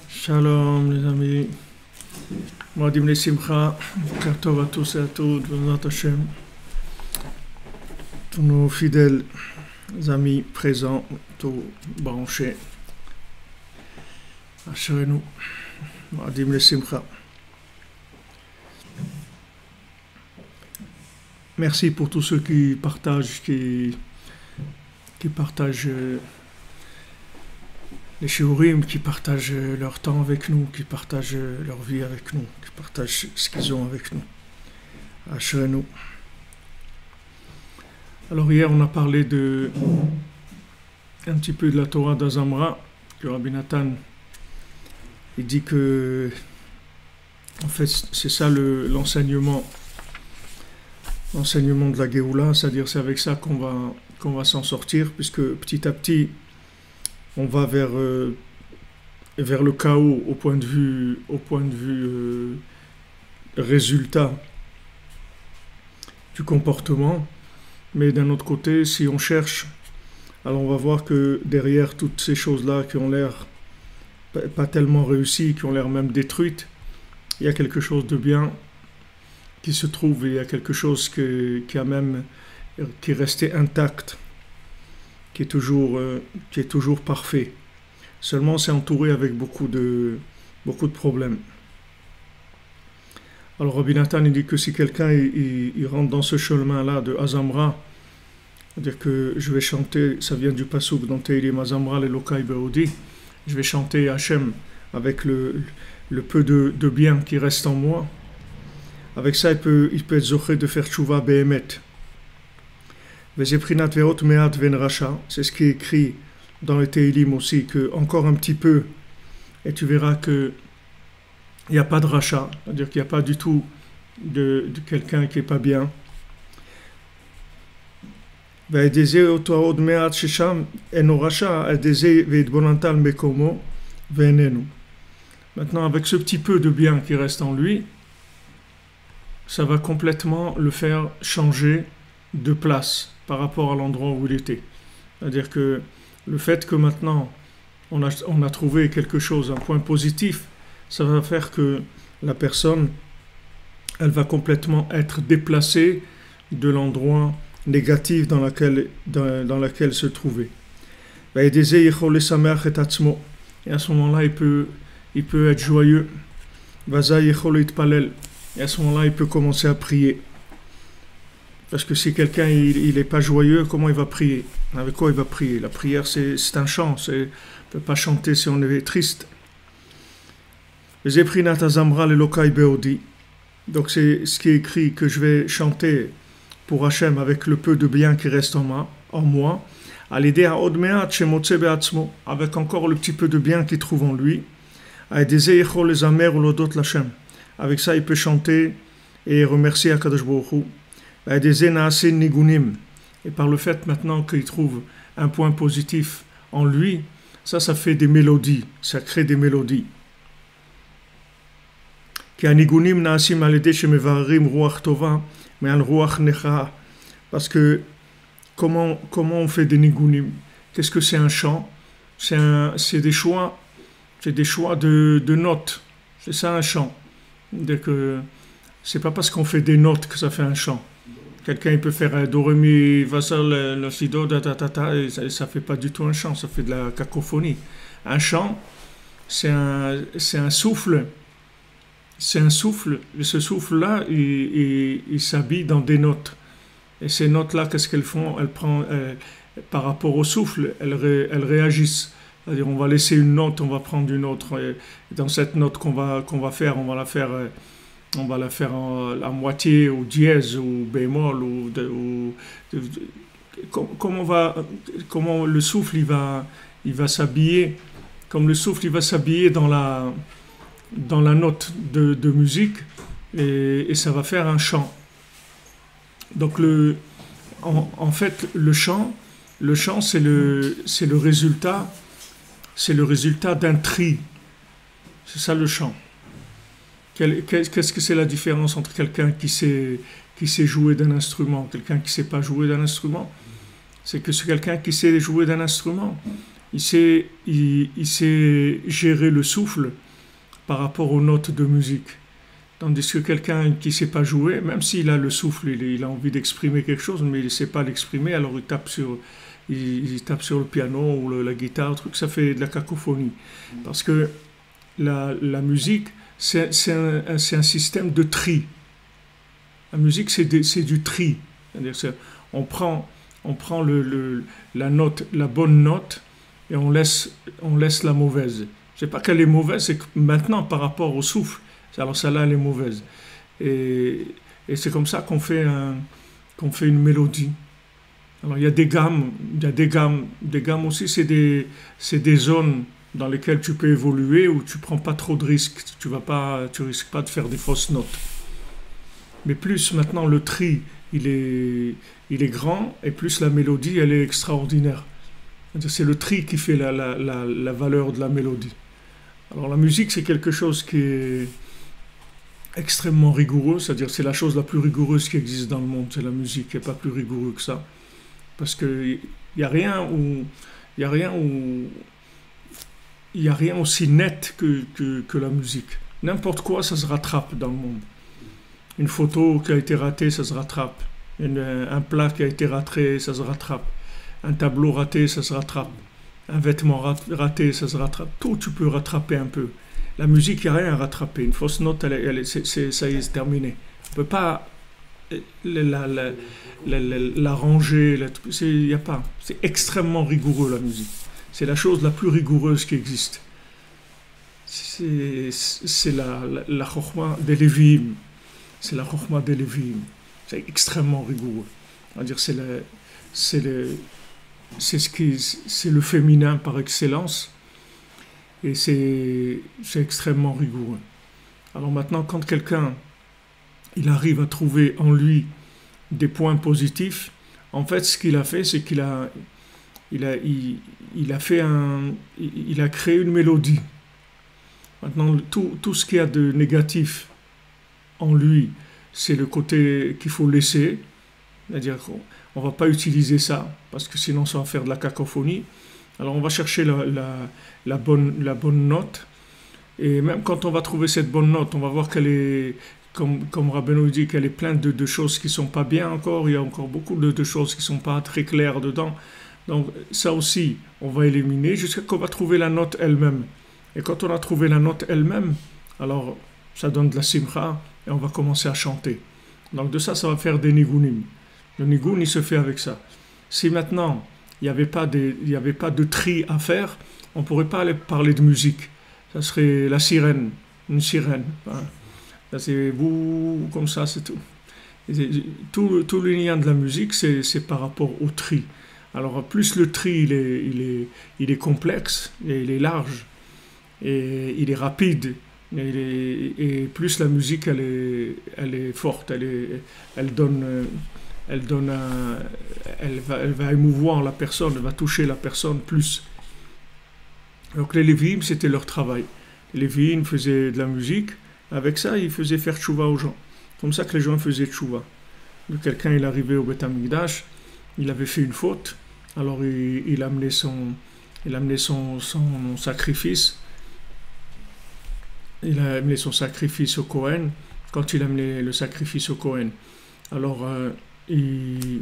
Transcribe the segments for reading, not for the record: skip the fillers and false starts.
Shalom les amis, Moadim le Simcha, Tov à tous et à toutes, Bezrat Hashem, tous nos fidèles amis présents, tous branchés, assurez-nous, Moadim le Simcha. Merci pour tous ceux qui partagent, qui partagent les shiurim, qui partagent leur temps avec nous, qui partagent leur vie avec nous, qui partagent ce qu'ils ont avec nous. Ashrenu. Alors hier on a parlé un petit peu de la Torah d'Azamra, que Rabbi Nathan il dit que en fait c'est ça l'enseignement de la Géoula, c'est-à-dire c'est avec ça qu'on va s'en sortir, puisque petit à petit on va vers le chaos au point de vue résultat du comportement. Mais d'un autre côté, si on cherche, alors on va voir que derrière toutes ces choses-là qui ont l'air pas tellement réussies, qui ont l'air même détruites, il y a quelque chose de bien qui se trouve, et il y a quelque chose qui est resté intact, qui est toujours parfait. Seulement c'est entouré avec beaucoup de problèmes. Alors Rabbi Nathan il dit que si quelqu'un il rentre dans ce chemin-là de Azamra, c'est-à-dire que je vais chanter, ça vient du pasuk dans Teilim, Azamra l'Elokai Be'odi, je vais chanter Hachem avec le peu de bien qui reste en moi. Avec ça il peut être zoché de faire tchouva be'emet. C'est ce qui est écrit dans le Teilim aussi, que encore un petit peu, et tu verras que il n'y a pas de rachat, c'est-à-dire qu'il n'y a pas du tout de quelqu'un qui n'est pas bien. Maintenant, avec ce petit peu de bien qui reste en lui, ça va complètement le faire changer de place par rapport à l'endroit où il était. C'est-à-dire que le fait que maintenant on a trouvé quelque chose, un point positif, ça va faire que la personne, elle va complètement être déplacée de l'endroit négatif dans lequel se trouvait. Et à ce moment-là, il peut être joyeux. Et à ce moment-là, il peut commencer à prier. Parce que si quelqu'un il n'est pas joyeux, comment il va prier? Avec quoi il va prier? La prière c'est un chant, on ne peut pas chanter si on est triste. Donc c'est ce qui est écrit, que je vais chanter pour Hachem avec le peu de bien qui reste en moi, à l'idée à avec encore le petit peu de bien qu'il trouve en lui, avec ça il peut chanter et remercier Akadosh Baruch Hu. Et par le fait maintenant qu'il trouve un point positif en lui, ça fait des mélodies, ça crée des mélodies. Parce que comment on fait des nigunim? Qu'est-ce que c'est un chant? C'est des choix de notes. C'est ça un chant. C'est pas parce qu'on fait des notes que ça fait un chant. Quelqu'un il peut faire do ré mi fa sol la si do da ta ta ta, et ça fait pas du tout un chant, ça fait de la cacophonie. Un chant, c'est un souffle. C'est un souffle, et ce souffle-là, il s'habille dans des notes. Et ces notes-là, qu'est-ce qu'elles font? Par rapport au souffle, elles réagissent. C'est-à-dire, on va laisser une note, on va prendre une autre. Et dans cette note qu'on va faire, on va la faire à moitié, ou dièse, ou bémol, comment le souffle il va s'habiller, comme le souffle il va s'habiller dans la note de musique, et ça va faire un chant. Donc en fait le chant c'est le résultat d'un tri. C'est ça le chant. Qu'est-ce que c'est la différence entre quelqu'un qui sait jouer d'un instrument, quelqu'un qui ne sait pas jouer d'un instrument? C'est que c'est quelqu'un qui sait jouer d'un instrument, il sait gérer le souffle par rapport aux notes de musique. Tandis que quelqu'un qui ne sait pas jouer, même s'il a le souffle, il a envie d'exprimer quelque chose, mais il ne sait pas l'exprimer, alors il tape sur le piano ou la guitare, truc, ça fait de la cacophonie. Parce que la musique, c'est un système de tri. La musique, c'est du tri. C'est-à-dire, on prend la note, la bonne note, et on laisse la mauvaise. C'est pas qu'elle est mauvaise, c'est que maintenant, par rapport au souffle, alors celle-là, elle est mauvaise. Et c'est comme ça qu'on fait une mélodie. Alors il y a des gammes, des gammes aussi, c'est des zones dans lesquelles tu peux évoluer où tu prends pas trop de risques, tu risques pas de faire des fausses notes. Mais plus maintenant le tri, il est grand, et plus la mélodie, elle est extraordinaire. C'est le tri qui fait la valeur de la mélodie. Alors la musique, c'est quelque chose qui est extrêmement rigoureux, c'est-à-dire c'est la chose la plus rigoureuse qui existe dans le monde, c'est la musique, il n'y a pas plus rigoureux que ça. Parce qu'il n'y a rien aussi net que la musique. N'importe quoi, ça se rattrape dans le monde. Une photo qui a été ratée, ça se rattrape. Un plat qui a été raté, ça se rattrape. Un tableau raté, ça se rattrape. Un vêtement raté, ça se rattrape. Tout, tu peux rattraper un peu. La musique, il n'y a rien à rattraper. Une fausse note, ça y est, c'est terminé. On ne peut pas la ranger. Il n'y a pas. C'est extrêmement rigoureux, la musique. C'est la chose la plus rigoureuse qui existe. C'est la chokhma des Lévi'im. C'est la chokhma des Lévi'im. C'est extrêmement rigoureux. On va dire c'est le féminin par excellence. Et c'est extrêmement rigoureux. Alors maintenant, quand quelqu'un il arrive à trouver en lui des points positifs, en fait, ce qu'il a fait, c'est qu'il a créé une mélodie. Maintenant, tout ce qu'il y a de négatif en lui, c'est le côté qu'il faut laisser. C'est-à-dire qu'on ne va pas utiliser ça, parce que sinon ça va faire de la cacophonie. Alors on va chercher la bonne note. Et même quand on va trouver cette bonne note, on va voir qu'elle est, comme Rabbeinu dit, qu'elle est pleine de choses qui ne sont pas bien encore. Il y a encore beaucoup de choses qui ne sont pas très claires dedans. Donc ça aussi, on va éliminer jusqu'à qu'on va trouver la note elle-même. Et quand on a trouvé la note elle-même, alors ça donne de la simcha et on va commencer à chanter. Donc de ça va faire des nigunim. Le nigoun, il se fait avec ça. Si maintenant, il n'y avait pas de tri à faire, on ne pourrait pas aller parler de musique. Ça serait la sirène, une sirène. Là, c'est vous, comme ça, c'est tout. Tout le lien de la musique, c'est par rapport au tri. Alors, plus le tri, il est complexe, et il est large, et il est rapide, et plus la musique, elle est forte, elle va émouvoir la personne, elle va toucher la personne plus. Donc les Lévi'im, c'était leur travail. Les Lévi'im faisaient de la musique, avec ça, ils faisaient faire tchouva aux gens. Comme ça que les gens faisaient tchouva. Quelqu'un, il arrivait au Beth Amikdash, il avait fait une faute, alors il amenait son sacrifice. Il a amené son sacrifice au Kohen. Quand il amenait le sacrifice au Kohen, alors il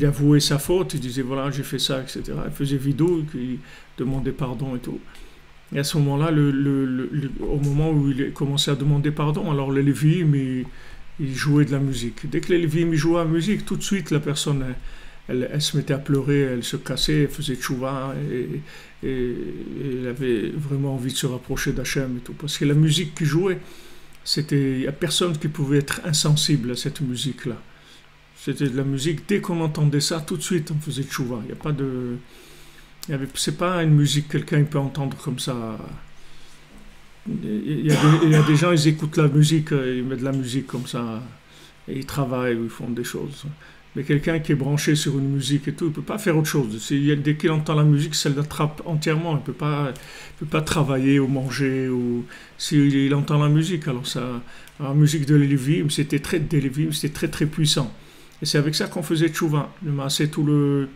avouait sa faute, il disait voilà, j'ai fait ça, etc. Il faisait vidou, il demandait pardon et tout. Et à ce moment-là, au moment où il commençait à demander pardon, alors les Lévi'im, ils jouaient de la musique. Dès que les Lévi'im jouaient la musique, tout de suite la personne, elle se mettait à pleurer, elle se cassait, elle faisait tchouva, et elle avait vraiment envie de se rapprocher d'Hachem et tout. Parce que la musique qui jouait, il n'y a personne qui pouvait être insensible à cette musique-là. C'était de la musique, dès qu'on entendait ça, tout de suite on faisait tchouva. Il n'y a pas de... C'est pas une musique que quelqu'un peut entendre comme ça. Il y a des gens, ils écoutent la musique, ils mettent de la musique comme ça, et ils travaillent, ou ils font des choses. Mais quelqu'un qui est branché sur une musique et tout, il ne peut pas faire autre chose. Dès qu'il entend la musique, ça l'attrape entièrement. Il ne peut pas travailler ou manger. S'il entend la musique, alors ça... La musique de Lévi'im, c'était très très puissant. Et c'est avec ça qu'on faisait tchouva. C'est tout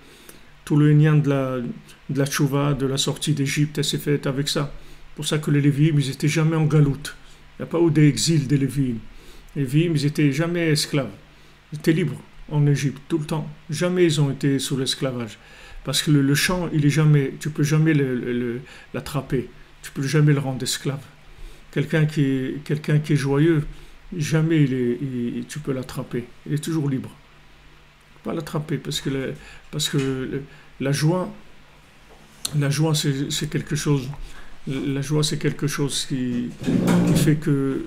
tout le lien de la tchouva, de la sortie d'Égypte, elle s'est faite avec ça. C'est pour ça que les Lévi'im, ils n'étaient jamais en galoute. Il n'y a pas eu d'exil des Lévi'im. Les Lévi'im, ils n'étaient jamais esclaves. Ils étaient libres en Égypte, tout le temps. Jamais ils ont été sous l'esclavage. Parce que le chant, il est jamais, tu peux jamais l'attraper. Tu peux jamais le rendre esclave. Quelqu'un qui est joyeux, jamais tu peux l'attraper. Il est toujours libre. Tu peux pas l'attraper parce que la joie, c'est quelque chose. La joie, c'est quelque chose qui fait que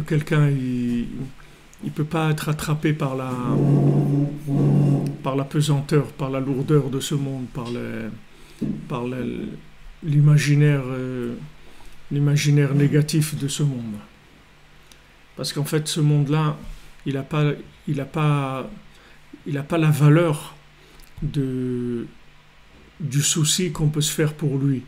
quelqu'un il peut pas être attrapé par la pesanteur, par la lourdeur de ce monde, par l'imaginaire négatif de ce monde. Parce qu'en fait, ce monde-là, il a pas la valeur du souci qu'on peut se faire pour lui.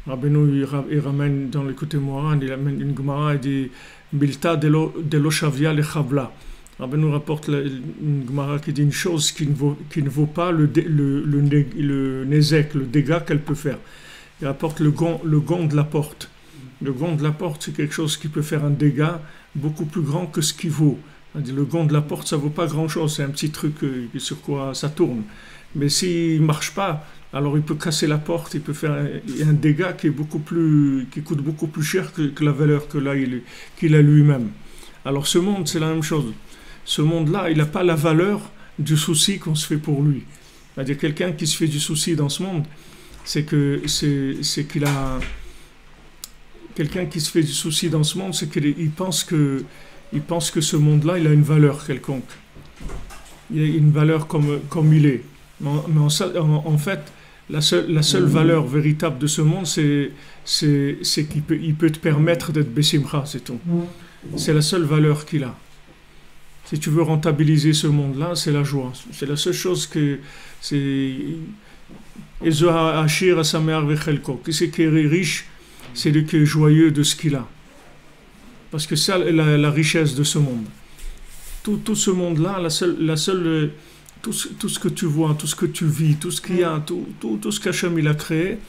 Rabbeinu, il ramène dans le côté Moran, il amène une Gemara, il dit Milta de lo shavia le chavla. Rabbeinu rapporte une Gemara qui dit une chose qui ne vaut pas le nezek, le dégât qu'elle peut faire. Il rapporte le gond de la porte. Le gond de la porte, c'est quelque chose qui peut faire un dégât beaucoup plus grand que ce qu'il vaut. Le gond de la porte, ça ne vaut pas grand-chose, c'est un petit truc sur quoi ça tourne. Mais s'il ne marche pas, alors il peut casser la porte, il peut faire un dégât qui coûte beaucoup plus cher que la valeur qu'il a lui-même. Alors ce monde, c'est la même chose. Ce monde-là, il n'a pas la valeur du souci qu'on se fait pour lui. C'est-à-dire quelqu'un qui se fait du souci dans ce monde, c'est qu'il a... Quelqu'un qui se fait du souci dans ce monde, c'est qu'il pense que ce monde-là, il a une valeur quelconque. Il a une valeur comme il est. Mais en fait, la seule valeur véritable de ce monde, c'est qu'il peut te permettre d'être Bessimcha, c'est tout. C'est la seule valeur qu'il a. Si tu veux rentabiliser ce monde-là, c'est la joie. C'est la seule chose que... Qui c'est qui est riche, c'est lui qui est joyeux de ce qu'il a. Parce que ça, la richesse de ce monde. Tout ce monde-là, tout ce que tu vois, tout ce que tu vis, tout ce qu'il y a, tout ce qu'Hachem il a créé,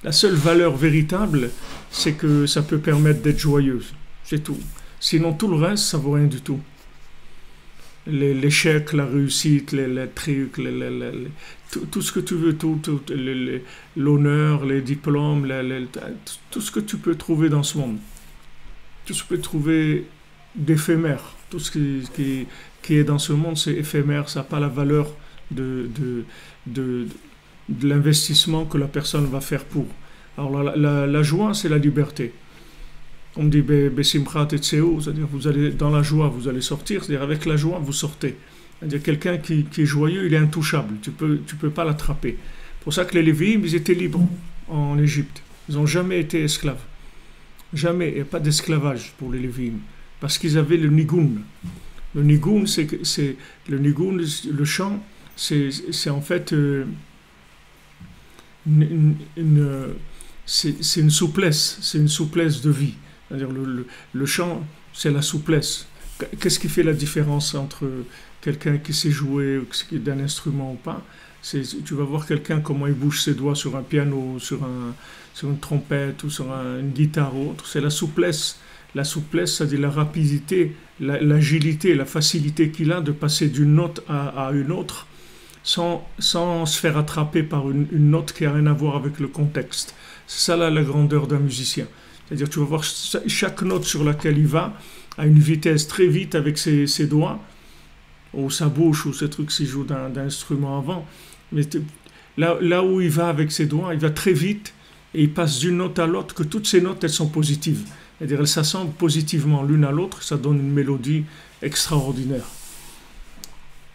la seule valeur véritable, c'est que ça peut permettre d'être joyeuse. C'est tout. Sinon, tout le reste, ça vaut rien du tout. L'échec, la réussite, les trucs, tout ce que tu veux, l'honneur, les diplômes, tout ce que tu peux trouver dans ce monde. Tout ce que tu peux trouver d'éphémère. Tout ce qui est dans ce monde, c'est éphémère, ça n'a pas la valeur de l'investissement que la personne va faire pour. Alors la joie, c'est la liberté. On dit Besimchat et Tseu, c'est-à-dire vous allez dans la joie, vous allez sortir, c'est-à-dire avec la joie, vous sortez. C'est-à-dire quelqu'un qui est joyeux, il est intouchable, tu peux pas l'attraper. C'est pour ça que les Lévi'im, ils étaient libres en Égypte. Ils n'ont jamais été esclaves. Jamais, il n'y a pas d'esclavage pour les Lévi'im. Parce qu'ils avaient le nigun. Le nigun, le chant, c'est en fait c'est une souplesse de vie. C'est-à-dire le chant, c'est la souplesse. Qu'est-ce qui fait la différence entre quelqu'un qui sait jouer d'un instrument ou pas? Tu vas voir quelqu'un comment il bouge ses doigts sur un piano, sur une trompette ou sur une guitare ou autre. C'est la souplesse. La souplesse, c'est-à-dire la rapidité, l'agilité, la facilité qu'il a de passer d'une note à une autre sans se faire attraper par une note qui n'a rien à voir avec le contexte. C'est ça la grandeur d'un musicien. C'est-à-dire tu vas voir chaque note sur laquelle il va à une vitesse très vite avec ses doigts ou sa bouche ou ces trucs s'il joue d'un instrument avant. Mais là où il va avec ses doigts, il va très vite et il passe d'une note à l'autre que toutes ces notes elles sont positives. C'est-à-dire elles s'assemblent positivement l'une à l'autre, ça donne une mélodie extraordinaire.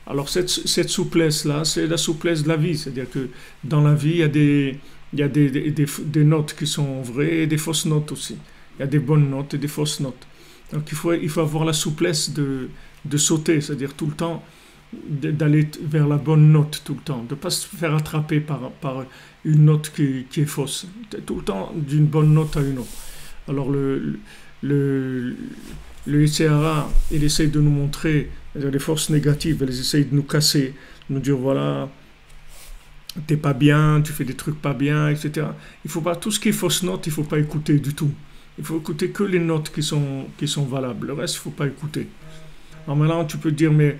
Alors cette souplesse-là, c'est la souplesse de la vie. C'est-à-dire que dans la vie, il y a des notes qui sont vraies et des fausses notes aussi. Il y a des bonnes notes et des fausses notes. Donc il faut avoir la souplesse de sauter, c'est-à-dire tout le temps d'aller vers la bonne note tout le temps, de ne pas se faire attraper par une note qui est fausse. Tout le temps d'une bonne note à une autre. Alors le Yetzer Hara, il essaye de nous montrer les forces négatives, elles essayent de nous casser, de nous dire voilà, t'es pas bien, tu fais des trucs pas bien, etc. Il faut pas, tout ce qui est fausse note, il faut pas écouter du tout. Il faut écouter que les notes qui sont valables. Le reste, il faut pas écouter. Alors maintenant, tu peux te dire, mais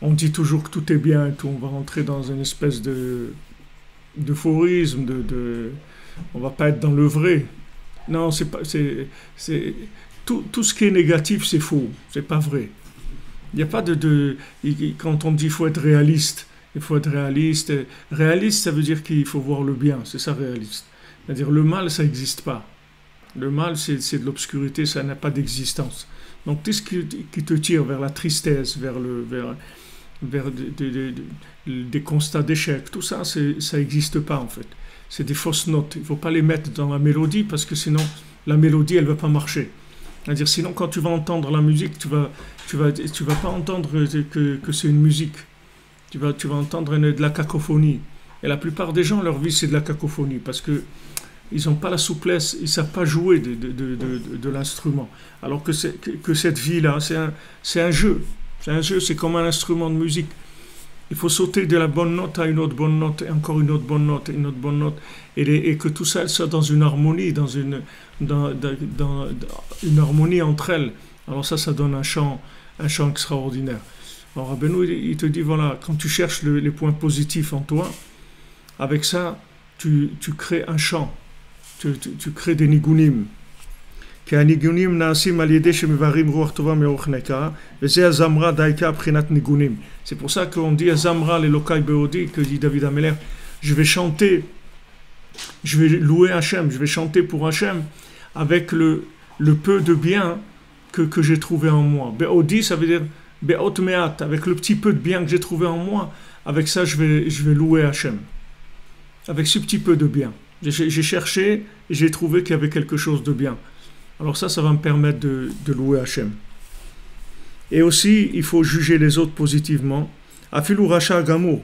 on dit toujours que tout est bien et tout, on va rentrer dans une espèce d'euphorisme, on va pas être dans le vrai. Non, c'est pas, tout ce qui est négatif, c'est faux, c'est pas vrai. Il n'y a pas quand on dit qu'il faut être réaliste, il faut être réaliste. Réaliste, ça veut dire qu'il faut voir le bien, c'est ça réaliste. C'est-à-dire le mal, ça n'existe pas. Le mal, c'est de l'obscurité, ça n'a pas d'existence. Donc tout ce qui te tire vers la tristesse, vers des constats d'échec, tout ça, ça n'existe pas en fait. C'est des fausses notes. Il ne faut pas les mettre dans la mélodie parce que sinon, la mélodie, elle ne va pas marcher. C'est-à-dire, sinon, quand tu vas entendre la musique, tu vas pas entendre que c'est une musique. Tu vas entendre de la cacophonie. Et la plupart des gens, leur vie, c'est de la cacophonie parce que ils n'ont pas la souplesse, ils ne savent pas jouer de l'instrument. Alors que cette vie-là, c'est un jeu. C'est un jeu, c'est comme un instrument de musique. Il faut sauter de la bonne note à une autre bonne note, et encore une autre bonne note, et une autre bonne note, et que tout ça soit dans une harmonie, dans une harmonie entre elles. Alors ça donne un chant extraordinaire. Alors Rabbeinu, il te dit, voilà, quand tu cherches les points positifs en toi, avec ça, tu crées un chant, tu crées des nigunim. C'est pour ça qu'on dit Azamra l'Elokai Beodi, que dit David Ameler, je vais chanter, je vais louer Hachem, je vais chanter pour Hachem avec le peu de bien que j'ai trouvé en moi. Beodi, ça veut dire Beot Meat, avec le petit peu de bien que j'ai trouvé en moi, avec ça je vais louer Hachem. Avec ce petit peu de bien. J'ai cherché et j'ai trouvé qu'il y avait quelque chose de bien. Alors ça va me permettre de louer Hachem. Et aussi, il faut juger les autres positivement. Afilou Racha Gamour,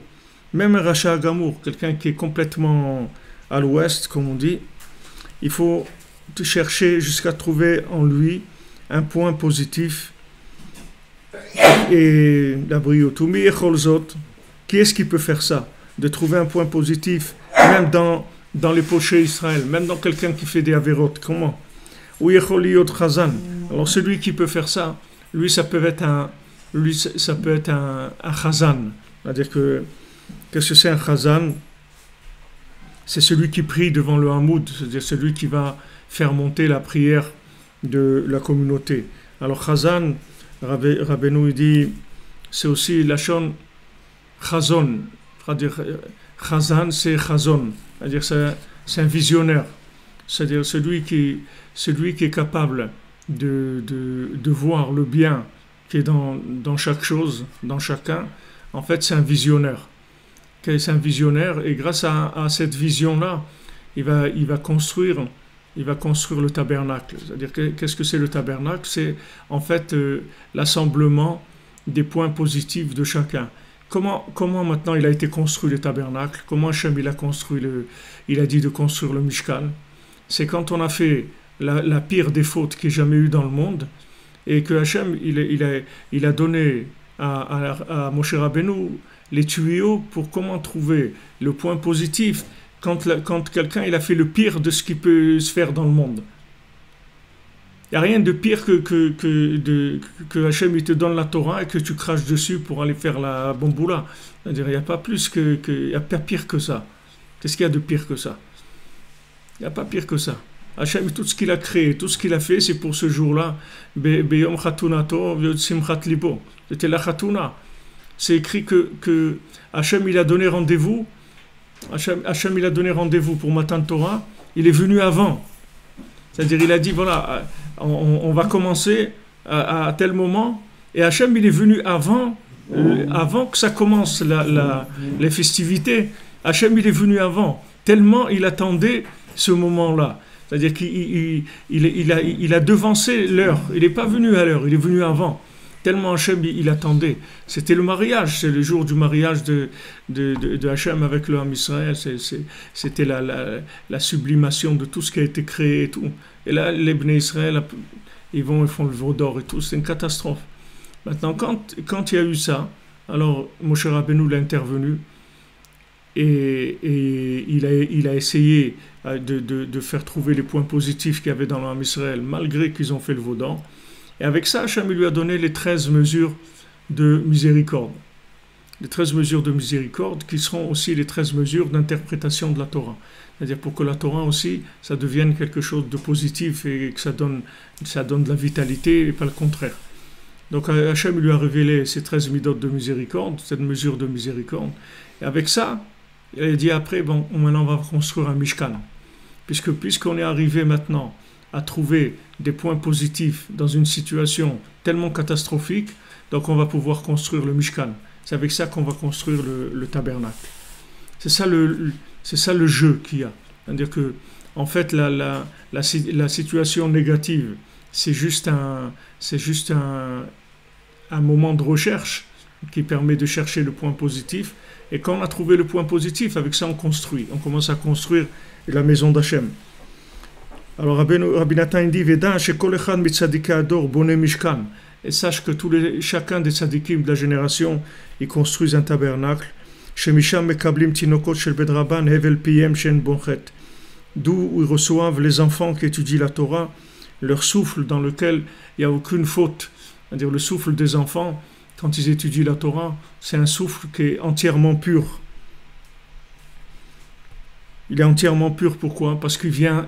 même un Racha Gamour, quelqu'un qui est complètement à l'ouest, comme on dit, il faut chercher jusqu'à trouver en lui un point positif. Et la briotoumi et Cholzot, qui est-ce qui peut faire ça? De trouver un point positif, même dans les pochés Israël, même dans quelqu'un qui fait des avérotes. Comment? Alors celui qui peut faire ça, lui ça peut être un chazan. C'est-à-dire que qu'est-ce que c'est un chazan? C'est celui qui prie devant le hamoud, c'est-à-dire celui qui va faire monter la prière de la communauté. Alors chazan, Rabbeinu dit, c'est aussi lachon chazon. C'est-à-dire chazan, c'est chazon. C'est-à-dire c'est un visionnaire. C'est-à-dire celui qui est capable de voir le bien qui est dans chaque chose, dans chacun, en fait c'est un visionnaire. C'est un visionnaire et grâce à cette vision-là, il va construire le tabernacle. C'est-à-dire qu'est-ce que c'est le tabernacle? C'est en fait l'assemblement des points positifs de chacun. Comment maintenant il a été construit le tabernacle? Comment Hachem il a dit de construire le Mishkan? C'est quand on a fait la pire des fautes qu'il y ait jamais eu dans le monde et que Hachem il a donné à Moshe Rabbeinu les tuyaux pour comment trouver le point positif quand quelqu'un il a fait le pire de ce qui peut se faire dans le monde. Il n'y a rien de pire que Hachem il te donne la Torah et que tu craches dessus pour aller faire la bamboula. C'est-à-dire il n'y a pas il n'y a pas pire que ça. Qu'est-ce qu'il y a de pire que ça? Il n'y a pas pire que ça. Hachem, tout ce qu'il a créé, tout ce qu'il a fait, c'est pour ce jour-là. Beyom Chatunato, Simchat Libo. C'était la Chatuna. C'est écrit que Hachem, il a donné rendez-vous. Hachem, il a donné rendez-vous pour Matan Torah. Il est venu avant. C'est-à-dire, il a dit, voilà, on va commencer à tel moment. Et Hachem, il est venu avant que ça commence les festivités. Hachem, il est venu avant. Tellement il attendait ce moment-là. C'est-à-dire qu'il a devancé l'heure. Il n'est pas venu à l'heure, il est venu avant. Tellement Hachem, il attendait. C'était le mariage, c'est le jour du mariage de Hachem avec le Ham Israël. C'était la sublimation de tout ce qui a été créé et tout. Et là, les Bnei Israël, ils font le veau d'or et tout. C'est une catastrophe. Maintenant, quand il y a eu ça, Alors Moshe Rabbeinu l'a intervenu et il a essayé de faire trouver les points positifs qu'il y avait dans l'âme Israël, malgré qu'ils ont fait le vaudan. Et avec ça, Hachem lui a donné les 13 mesures de miséricorde. Les 13 mesures de miséricorde qui seront aussi les 13 mesures d'interprétation de la Torah. C'est-à-dire pour que la Torah aussi, ça devienne quelque chose de positif et que ça donne de la vitalité et pas le contraire. Donc Hachem lui a révélé ces 13 midot de miséricorde, cette mesure de miséricorde. Et avec ça, il a dit après, bon, maintenant on va construire un Mishkan. Puisqu'on est arrivé maintenant à trouver des points positifs dans une situation tellement catastrophique, donc on va pouvoir construire le Mishkan. C'est avec ça qu'on va construire le tabernacle. C'est ça le jeu qu'il y a. C'est-à-dire que, en fait, la situation négative, c'est juste un moment de recherche qui permet de chercher le point positif. Et quand on a trouvé le point positif, avec ça on construit. On commence à construire la maison d'Hachem. Alors Rabbi Nathan dit Veda shekol echad mitzadikei ador boné mishkan. Et sache que chacun des tzadikim de la génération, ils construisent un tabernacle. Shemisham mekablim tinokot shel bedraban hevel piyem shen bonchet. D'où ils reçoivent les enfants qui étudient la Torah, leur souffle dans lequel il n'y a aucune faute. C'est-à-dire le souffle des enfants, quand ils étudient la Torah, c'est un souffle qui est entièrement pur. Il est entièrement pur, pourquoi? Parce qu'il vient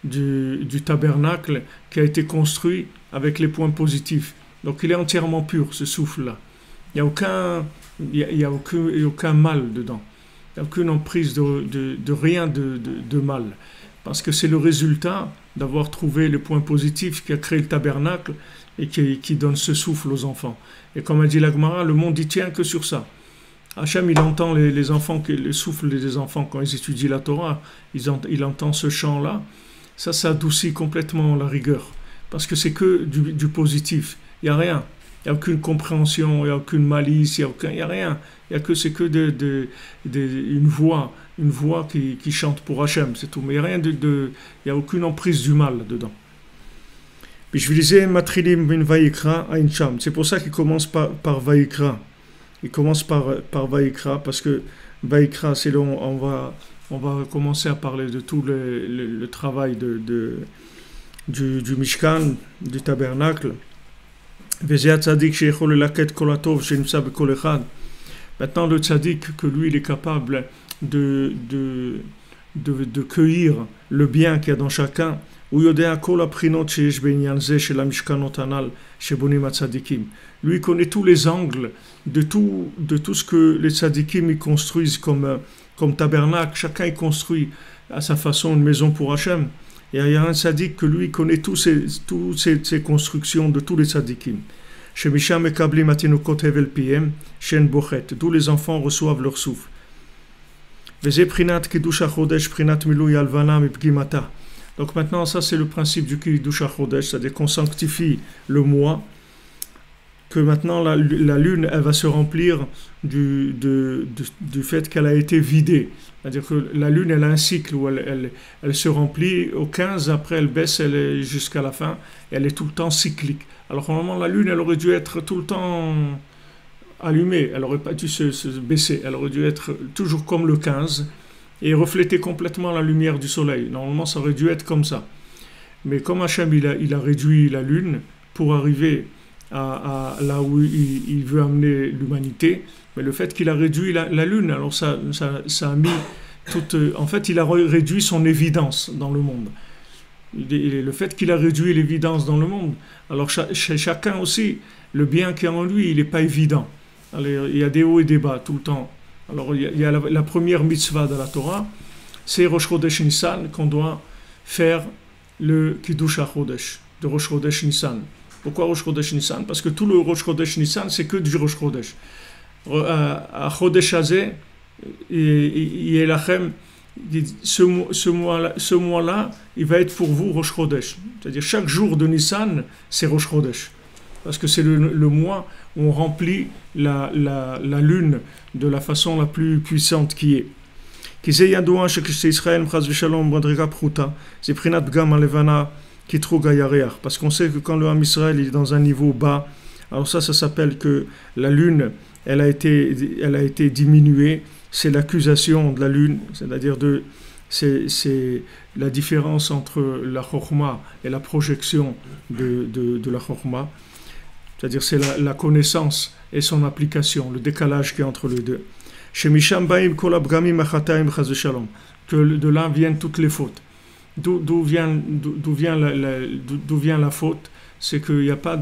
du tabernacle qui a été construit avec les points positifs. Donc il est entièrement pur, ce souffle-là. Il n'y a aucun mal dedans. Il n'y a aucune emprise de rien de mal. Parce que c'est le résultat d'avoir trouvé le point positif qui a créé le tabernacle et qui donne ce souffle aux enfants. Et comme a dit la Gemara, le monde n'y tient que sur ça. Hachem, il entend les enfants, le souffle des enfants quand ils étudient la Torah, il entend ce chant-là. Ça adoucit complètement la rigueur. Parce que c'est que du positif. Il n'y a rien. Il n'y a aucune compréhension, il n'y a aucune malice, il n'y a rien. C'est que une voix qui chante pour Hachem, c'est tout. Mais il n'y a aucune emprise du mal dedans. Puis je vous disais, Matrilim bin Vayikra Aincham. C'est pour ça qu'il commence par Vayikra. Il commence par Vayikra, parce que Vayikra, c'est là où on va commencer à parler de tout le travail du Mishkan, du tabernacle. Maintenant, le tzaddik, que lui, il est capable de cueillir le bien qu'il y a dans chacun, lui connaît tous les angles de tout ce que les tzaddikim ils construisent comme tabernacle. Chacun il construit à sa façon une maison pour Hachem. Et il y a un tzaddik que lui connaît toutes ces constructions de tous les tzaddikim. D'où les enfants reçoivent leur souffle. Donc maintenant, ça c'est le principe du Kiddush HaChodesh, c'est-à-dire qu'on sanctifie le mois, que maintenant la lune, elle va se remplir du fait qu'elle a été vidée. C'est-à-dire que la lune, elle a un cycle où elle se remplit au 15, après elle baisse jusqu'à la fin, et elle est tout le temps cyclique. Alors normalement, la lune, elle aurait dû être tout le temps allumée, elle n'aurait pas dû se baisser, elle aurait dû être toujours comme le 15, et refléter complètement la lumière du soleil. Normalement, ça aurait dû être comme ça. Mais comme Hachem, il a réduit la lune pour arriver à là où il veut amener l'humanité, mais le fait qu'il a réduit la lune, alors ça a mis toute... En fait, il a réduit son évidence dans le monde. Le fait qu'il a réduit l'évidence dans le monde, alors chez chacun aussi, le bien qui est en lui, il n'est pas évident. Alors, il y a des hauts et des bas tout le temps. Alors, il y a la première mitzvah de la Torah, c'est Rosh Chodesh Nissan, qu'on doit faire le Kiddush HaChodesh, de Rosh Chodesh Nissan. Pourquoi Rosh Chodesh Nissan? Parce que tout le Rosh Chodesh Nissan, c'est que du Rosh Chodesh. À Chodesh Hazeh, Yelachem, ce mois-là, il va être pour vous Rosh Chodesh. C'est-à-dire, chaque jour de Nissan, c'est Rosh Chodesh. Parce que c'est le mois où on remplit la lune de la façon la plus puissante qui est. Parce qu'on sait que quand le Ham Israël est dans un niveau bas, Alors ça s'appelle que la lune, elle a été diminuée. C'est l'accusation de la lune, c'est-à-dire c'est la différence entre la chorma et la projection de la chorma. C'est-à-dire c'est la connaissance et son application, le décalage qui est entre les deux. Que de là viennent toutes les fautes. D'où vient la faute? C'est qu'il n'y a pas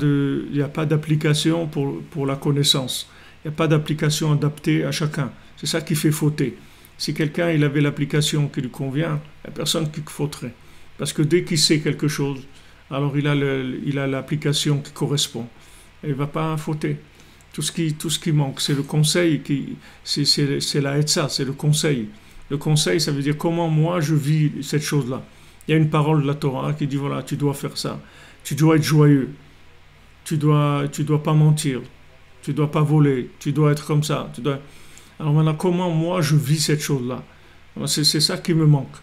d'application pour la connaissance. Il n'y a pas d'application adaptée à chacun. C'est ça qui fait fauter. Si quelqu'un il avait l'application qui lui convient, il n'y a personne qui fauterait. Parce que dès qu'il sait quelque chose, alors il a l'application qui correspond. Et il ne va pas fauter. Tout ce qui manque, c'est le conseil, c'est la etza, c'est le conseil. Le conseil, ça veut dire comment moi je vis cette chose-là. Il y a une parole de la Torah qui dit voilà, tu dois faire ça. Tu dois être joyeux. Tu dois pas mentir. Tu dois pas voler. Tu dois être comme ça. Alors maintenant, comment moi je vis cette chose-là? C'est ça qui me manque.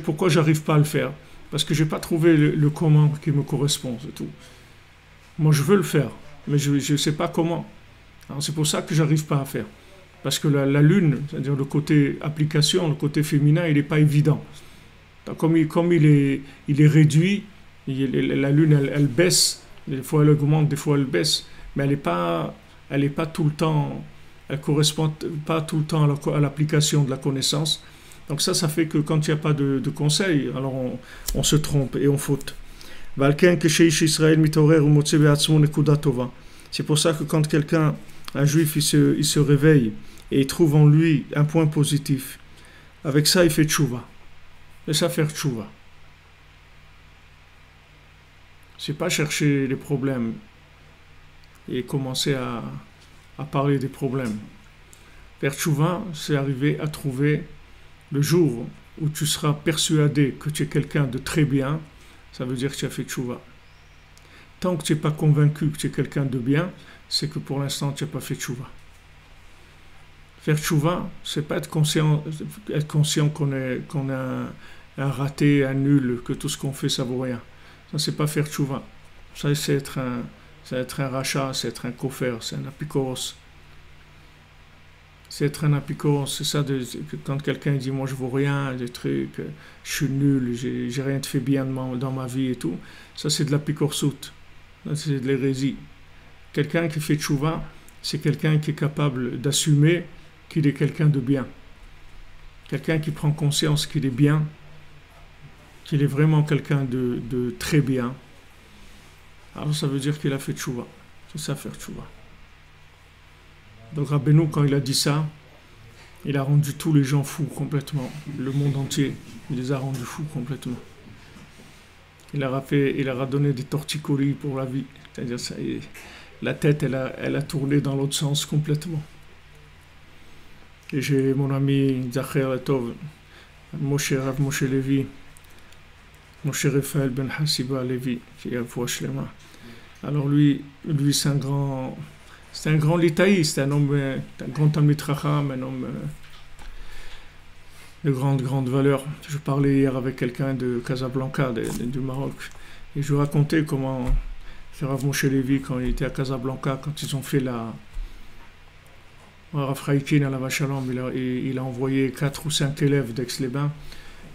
Pourquoi j'arrive pas à le faire? Parce que j'ai pas trouvé le comment qui me correspond, c'est tout. Moi je veux le faire, mais je sais pas comment. Alors c'est pour ça que j'arrive pas à faire. Parce que la lune, c'est-à-dire le côté application, le côté féminin, il n'est pas évident. Donc, comme il est réduit, la lune elle baisse, des fois elle augmente, des fois elle baisse, mais elle n'est pas tout le temps, elle correspond pas tout le temps à l'application de la connaissance. Donc ça fait que quand il n'y a pas de conseil, alors on se trompe et on faute. C'est pour ça que quand quelqu'un, un juif, il se réveille et il trouve en lui un point positif, avec ça il fait tchouva. Laisse faire tchouva. C'est pas chercher les problèmes et commencer à parler des problèmes. Faire tchouva, c'est arriver à trouver le jour où tu seras persuadé que tu es quelqu'un de très bien, ça veut dire que tu as fait tchouva. Tant que tu n'es pas convaincu que tu es quelqu'un de bien, c'est que pour l'instant tu n'as pas fait tchouva. Faire tchouva, c'est pas être conscient qu'on a un raté, un nul, que tout ce qu'on fait ça vaut rien. Ça c'est pas faire tchouva. Ça c'est être un rachat, c'est être un kofer, c'est un apikoros. C'est être un apikoros, c'est ça quand quelqu'un dit moi je vaux rien, des trucs, je suis nul, j'ai rien de fait bien dans ma vie et tout. Ça c'est de l'apikorsout, c'est de l'hérésie. Quelqu'un qui fait tchouva, c'est quelqu'un qui est capable d'assumer qu'il est quelqu'un de bien. Quelqu'un qui prend conscience qu'il est bien, qu'il est vraiment quelqu'un de très bien. Alors ça veut dire qu'il a fait tchouva. C'est ça faire tchouva. Donc Rabbeinu, quand il a dit ça, il a rendu tous les gens fous complètement. Le monde entier, il les a rendus fous complètement. Il leur a donné des torticolis pour la vie. C'est-à-dire ça, la tête, elle a tourné dans l'autre sens complètement. Et j'ai mon ami Zacher Tov, Rav Moshe Levi, Moshe Raphaël Ben Hassiba Levi, qui est à Fouachlema. Alors lui c'est un grand litaï, c'est un grand Talmid Chacham, un homme de grande valeur. Je parlais hier avec quelqu'un de Casablanca, du Maroc, et je lui racontais comment Rav Moshe Levi, quand il était à Casablanca, quand ils ont fait Rav Chaïkin à la Vachalom, il a envoyé 4 ou 5 élèves d'Aix-les-Bains.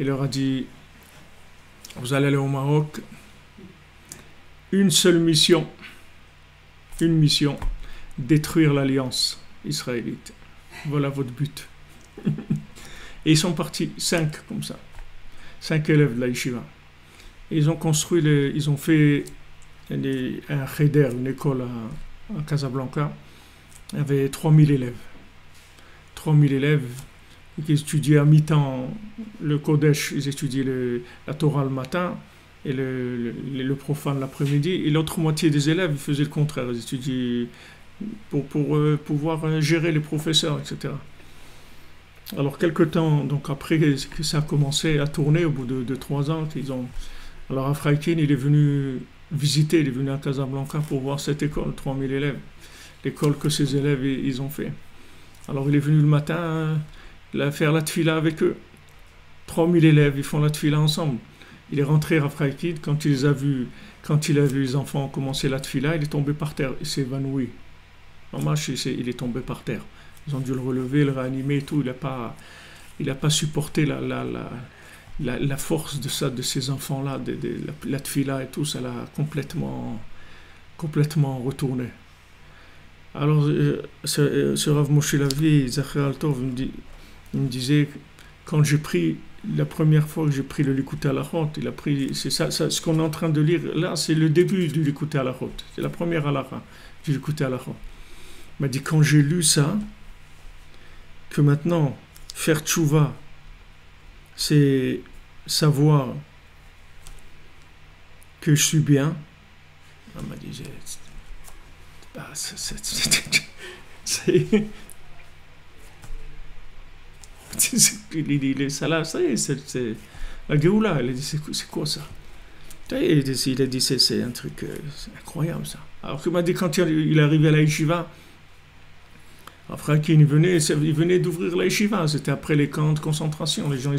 Il leur a dit, vous allez aller au Maroc, une seule mission, détruire l'alliance israélite. Voilà votre but. Et ils sont partis, 5 comme ça, 5 élèves de la yeshiva. Et ils ont fait un cheder, une école à Casablanca. Il y avait 3000 élèves. 3000 élèves qui étudiaient à mi-temps le Kodesh, ils étudiaient la Torah le matin et le profane l'après-midi. Et l'autre moitié des élèves, ils faisaient le contraire. Ils étudiaient pour pouvoir gérer les professeurs, etc. Alors, quelque temps, donc après que ça a commencé à tourner, au bout de 3 ans, alors Afraïkin, il est venu visiter, il est venu à Casablanca pour voir cette école, 3000 élèves. L'école que ces élèves ils ont fait. Alors il est venu le matin faire la tfila avec eux. 3000 élèves, ils font la tfila ensemble. Il est rentré à Fraïkid, quand il a vu les enfants commencer la tfila, il est tombé par terre, il s'est évanoui. Maman, il est tombé par terre. Ils ont dû le relever, le réanimer et tout. Il a pas supporté la force de ça, de ces enfants-là, la tfila et tout, ça l'a complètement retourné. Alors, ce Rav Moshe Lavi, Zachar Altov, il me disait, quand j'ai pris, la première fois que j'ai pris le Likutei Halachot, il a pris, c'est ça, ce qu'on est en train de lire là, c'est le début du Likutei Halachot, c'est la première halakha du Likutei Halachot. Il m'a dit, quand j'ai lu ça, que maintenant, faire tchouva, c'est savoir que je suis bien. Il m'a dit, ça y est, c'est la Géoula. Il a dit, c'est quoi ça? Il a dit, c'est un truc incroyable ça. Alors qu'il m'a dit, quand il est arrivé à la yeshiva, après qu'il venait d'ouvrir la yeshiva, c'était après les camps de concentration. Les gens,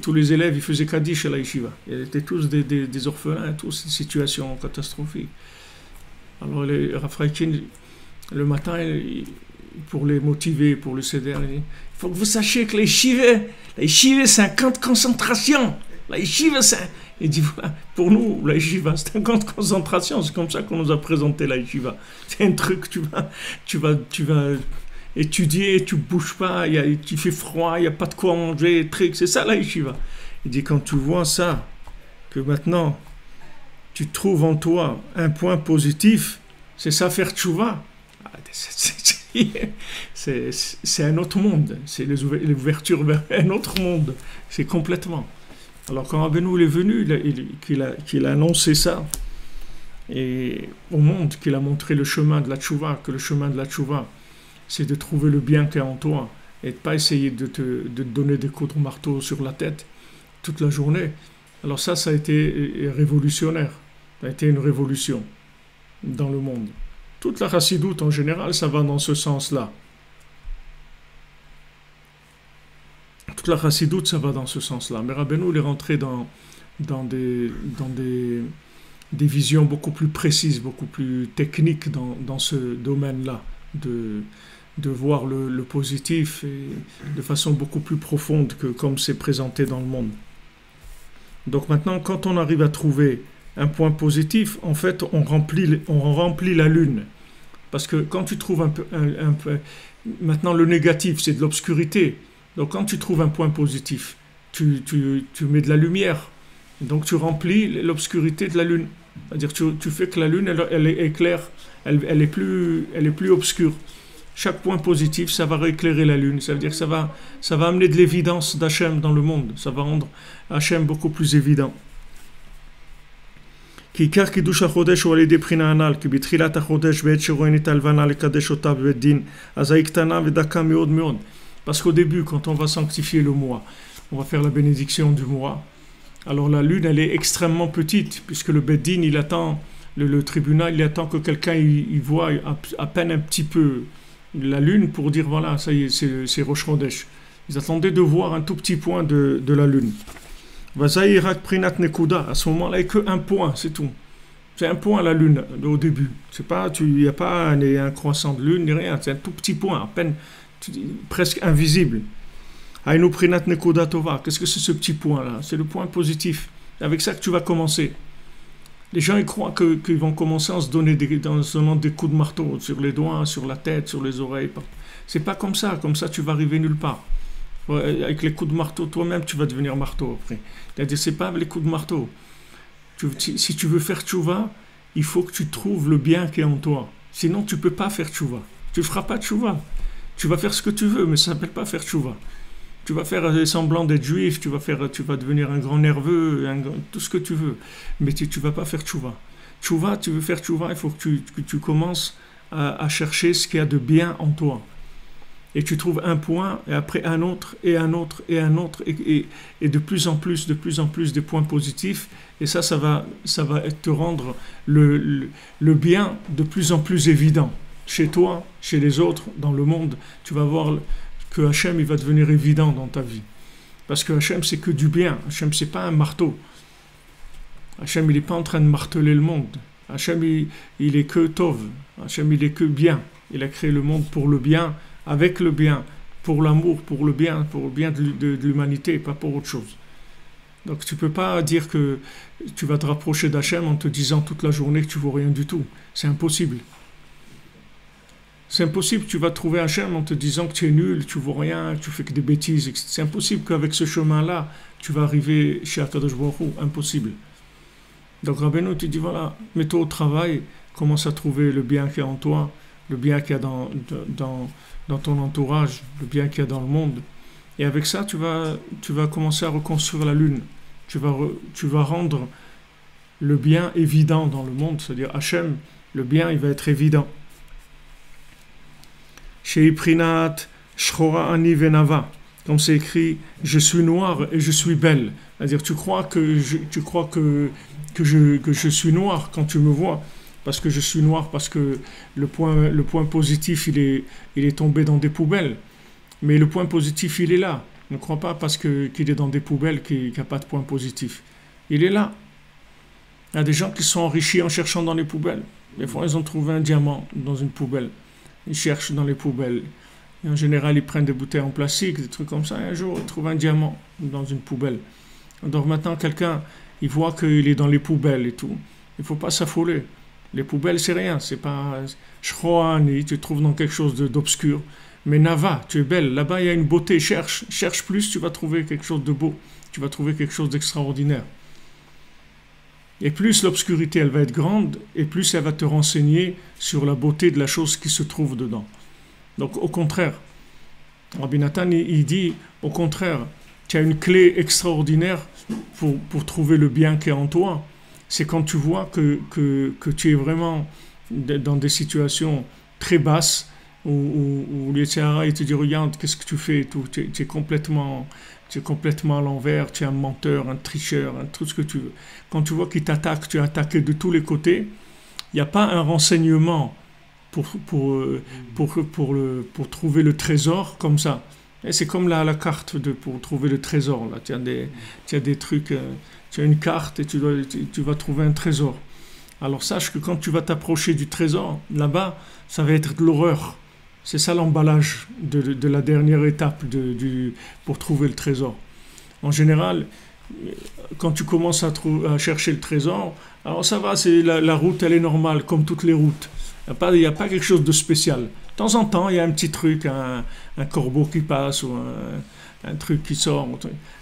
tous les élèves, ils faisaient Kaddish à la yeshiva. Ils étaient tous des orphelins, tous des situations catastrophiques. Alors, Raphaël, le matin, pour les motiver, pour le céder, il dit, il faut que vous sachiez que la yeshiva, c'est un camp de concentration. La yeshiva, il dit, voilà, pour nous, la yeshiva, c'est un camp de concentration. C'est comme ça qu'on nous a présenté la yeshiva. C'est un truc, tu vas étudier, tu bouges pas, il fait froid, il n'y a pas de quoi manger, c'est ça la yeshiva. Il dit, quand tu vois ça, que maintenant, tu trouves en toi un point positif, c'est ça faire tchouva. C'est un autre monde, c'est l'ouverture vers un autre monde, c'est complètement. Alors quand Rabbeinu est venu, qu'il a annoncé ça, et au monde, qu'il a montré le chemin de la tchouva, que le chemin de la tchouva, c'est de trouver le bien qui est en toi, et de ne pas essayer de te donner des coups de marteau sur la tête toute la journée. Alors ça a été révolutionnaire, ça a été une révolution dans le monde. Toute la chassidoute en général, ça va dans ce sens-là. Toute la chassidoute, ça va dans ce sens-là. Mais Rabbeinu, il est rentré dans des visions beaucoup plus précises, beaucoup plus techniques dans ce domaine-là, de voir le positif et de façon beaucoup plus profonde que comme c'est présenté dans le monde. Donc maintenant, quand on arrive à trouver un point positif, en fait, on remplit la lune. Parce que quand tu trouves un peu... Maintenant, le négatif, c'est de l'obscurité. Donc quand tu trouves un point positif, tu mets de la lumière. Donc tu remplis l'obscurité de la lune. C'est-à-dire tu fais que la lune, elle est claire, elle est plus obscure. Chaque point positif, ça va rééclairer la lune. Ça veut dire que ça va amener de l'évidence d'Hachem dans le monde. Ça va rendre Hachem beaucoup plus évident. Parce qu'au début, quand on va sanctifier le mois, on va faire la bénédiction du mois. Alors la lune, elle est extrêmement petite, puisque le Beddin, il attend, le tribunal, il attend que quelqu'un il voit à peine un petit peu la lune pour dire voilà, ça y est, c'est Rosh Chodesh. Ils attendaient de voir un tout petit point de la lune. À ce moment-là, il n'y a qu'un point, c'est tout. C'est un point la lune au début. Il n'y a pas un croissant de lune ni rien, c'est un tout petit point, à peine presque invisible. Qu'est-ce que c'est ce petit point-là? C'est le point positif. C'est avec ça que tu vas commencer. Les gens ils croient qu'ils vont commencer en se donnant des coups de marteau sur les doigts, sur la tête, sur les oreilles. C'est pas comme ça tu vas arriver nulle part. Avec les coups de marteau, toi-même tu vas devenir marteau après. C'est-à-dire c'est pas avec les coups de marteau. Si tu veux faire tchouva, il faut que tu trouves le bien qui est en toi. Sinon tu peux pas faire tchouva. Tu feras pas tchouva. Tu vas faire ce que tu veux, mais ça s'appelle pas faire tchouva. Tu vas faire semblant d'être juif, tu vas devenir un grand nerveux, tout ce que tu veux. Mais tu vas pas faire tchouva. Tchouva, tu veux faire tchouva, il faut que tu commences à chercher ce qu'il y a de bien en toi. Et tu trouves un point, et après un autre, et un autre, et un autre, et de plus en plus des points positifs. Et ça va te rendre le bien de plus en plus évident. Chez toi, chez les autres, dans le monde, tu vas voir que Hachem, il va devenir évident dans ta vie. Parce que Hachem, c'est que du bien. Hachem, c'est pas un marteau. Hachem, il n'est pas en train de marteler le monde. Hachem, il est que Tov. Hachem, il est que bien. Il a créé le monde pour le bien, avec le bien, pour l'amour, pour le bien de l'humanité, pas pour autre chose. Donc tu ne peux pas dire que tu vas te rapprocher d'Hachem en te disant toute la journée que tu ne vaux rien du tout. C'est impossible. C'est impossible, tu vas trouver Hachem en te disant que tu es nul, tu ne vaux rien, tu fais que des bêtises. C'est impossible qu'avec ce chemin-là, tu vas arriver chez Akadosh Baruch Hu. Impossible. Donc Rabbeinu te dit, voilà, mets-toi au travail, commence à trouver le bien qu'il y a en toi, le bien qu'il y a dans ton entourage, le bien qu'il y a dans le monde. Et avec ça, tu vas commencer à reconstruire la lune. Tu vas rendre le bien évident dans le monde, c'est-à-dire Hachem, le bien, il va être évident. Chez Iprinat, Shchora Ani Venava, comme c'est écrit, je suis noir et je suis belle. C'est-à-dire, tu crois que je suis noir quand tu me vois, parce que je suis noir, parce que le point positif, il est tombé dans des poubelles. Mais le point positif, il est là. Ne crois pas parce qu'il est dans des poubelles qu'il n'y a pas de point positif. Il est là. Il y a des gens qui sont enrichis en cherchant dans les poubelles. Des fois, ils ont trouvé un diamant dans une poubelle. Ils cherchent dans les poubelles. Et en général, ils prennent des bouteilles en plastique, des trucs comme ça. Et un jour, ils trouvent un diamant dans une poubelle. Donc maintenant, quelqu'un, il voit qu'il est dans les poubelles et tout. Il ne faut pas s'affoler. Les poubelles, c'est rien. C'est pas Shroani, tu te trouves dans quelque chose d'obscur. Mais Nava, tu es belle. Là-bas, il y a une beauté. Cherche plus, tu vas trouver quelque chose de beau. Tu vas trouver quelque chose d'extraordinaire. Et plus l'obscurité, elle va être grande, et plus elle va te renseigner sur la beauté de la chose qui se trouve dedans. Donc, au contraire, Rabbi Nathan, il dit, au contraire, tu as une clé extraordinaire pour trouver le bien qui est en toi. C'est quand tu vois que tu es vraiment dans des situations très basses, où les Tchara, il te dit, regarde, qu'est-ce que tu fais, tu es complètement à l'envers, tu es un menteur, un tricheur, tout ce que tu veux. Quand tu vois qu'il t'attaque, tu es attaqué de tous les côtés, il n'y a pas un renseignement pour trouver le trésor comme ça. Et c'est comme la carte pour trouver le trésor. Là. Tu as des trucs, tu as une carte et tu vas trouver un trésor. Alors sache que quand tu vas t'approcher du trésor, là-bas, ça va être de l'horreur. C'est ça l'emballage de la dernière étape pour trouver le trésor. En général, quand tu commences à chercher le trésor, alors ça va, la route, elle est normale, comme toutes les routes. Il n'y a pas quelque chose de spécial. De temps en temps, il y a un petit truc, un corbeau qui passe ou un truc qui sort.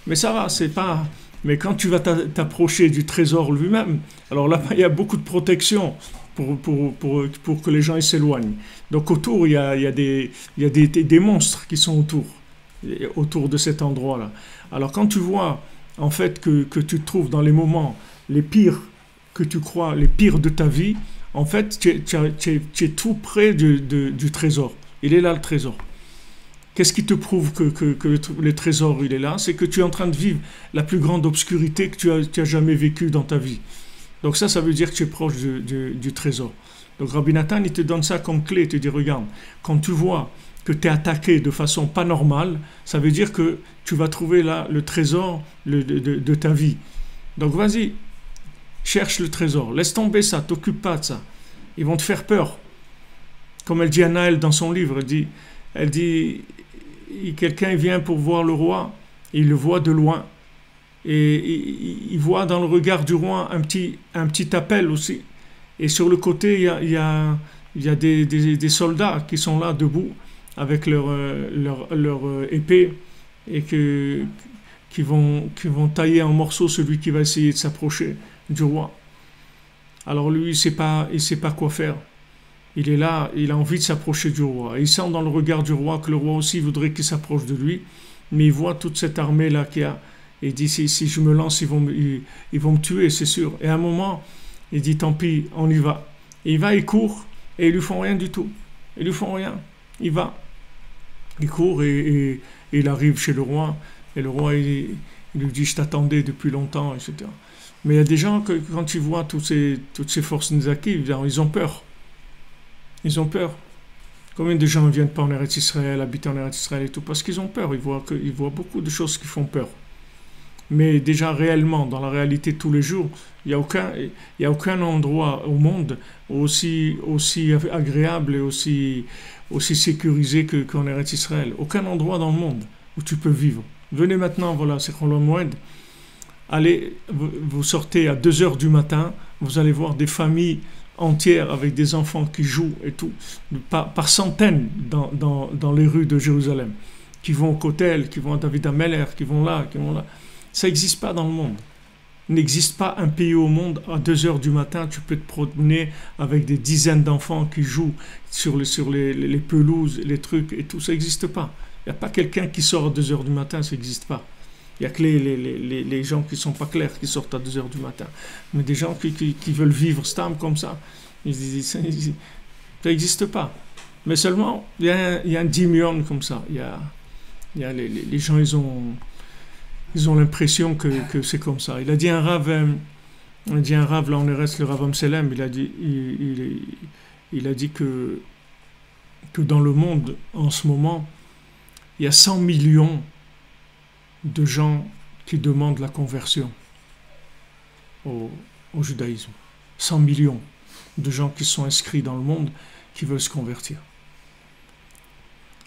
Mais ça va, c'est pas... Mais quand tu vas t'approcher du trésor lui-même, alors là, il y a beaucoup de protection pour que les gens s'éloignent. Donc autour, il y a des monstres qui sont autour de cet endroit-là. Alors quand tu vois, en fait, que tu te trouves dans les moments les pires que tu crois, les pires de ta vie, en fait, tu es tout près du trésor. Il est là, le trésor. Qu'est-ce qui te prouve que le trésor, il est là? C'est que tu es en train de vivre la plus grande obscurité que tu as jamais vécue dans ta vie. Donc ça veut dire que tu es proche du trésor. Donc Rabbi Nathan, il te donne ça comme clé. Il te dit, regarde, quand tu vois que tu es attaqué de façon pas normale, ça veut dire que tu vas trouver là le trésor de ta vie. Donc vas-y, cherche le trésor. Laisse tomber ça, t'occupe pas de ça. Ils vont te faire peur. Comme elle dit à Naël dans son livre, elle dit quelqu'un vient pour voir le roi, et il le voit de loin. Et il voit dans le regard du roi un petit appel aussi. Et sur le côté, il y a des soldats qui sont là debout avec leur épée et qui vont tailler en morceaux celui qui va essayer de s'approcher du roi. Alors lui, il sait pas quoi faire. Il est là, il a envie de s'approcher du roi. Et il sent dans le regard du roi que le roi aussi voudrait qu'il s'approche de lui. Mais il voit toute cette armée-là qu'il y a. Et il dit, si je me lance, ils vont me tuer, c'est sûr. Et à un moment, il dit, tant pis, on y va. Et il va, il court, et ils lui font rien du tout. Ils lui font rien. Il va. Il court, et il arrive chez le roi. Et le roi, il lui dit, je t'attendais depuis longtemps, etc. Mais il y a des gens, quand ils voient toutes ces forces nizaki, ils ont peur. Ils ont peur. Combien de gens ne viennent pas en Eretz Israël, habitent en Eretz Israël et tout, parce qu'ils ont peur, ils voient beaucoup de choses qui font peur. Mais déjà réellement, dans la réalité de tous les jours, il n'y a aucun endroit au monde aussi agréable et aussi sécurisé qu'en Eretz Israël. Aucun endroit dans le monde où tu peux vivre. Venez maintenant, voilà, c'est Chol Hamoed. Allez, vous sortez à 2 heures du matin, vous allez voir des familles entières avec des enfants qui jouent et tout, par centaines dans les rues de Jérusalem, qui vont au Kotel, qui vont à David HaMelech, qui vont là. Ça n'existe pas dans le monde. Il n'existe pas un pays au monde, à 2 heures du matin, tu peux te promener avec des dizaines d'enfants qui jouent sur les pelouses, les trucs et tout, ça n'existe pas. Il n'y a pas quelqu'un qui sort à 2 heures du matin, ça n'existe pas. Il n'y a que les gens qui ne sont pas clairs qui sortent à 2 heures du matin. Mais des gens qui veulent vivre stam comme ça, ça n'existe pas. Mais seulement, il y a un dimion comme ça. Il y a les gens, ils ont l'impression que c'est comme ça. Il a dit un rave, là on reste le Rav Amselem, il a dit que dans le monde, en ce moment, il y a 100 millions de gens qui demandent la conversion au judaïsme. 100 millions de gens qui sont inscrits dans le monde qui veulent se convertir.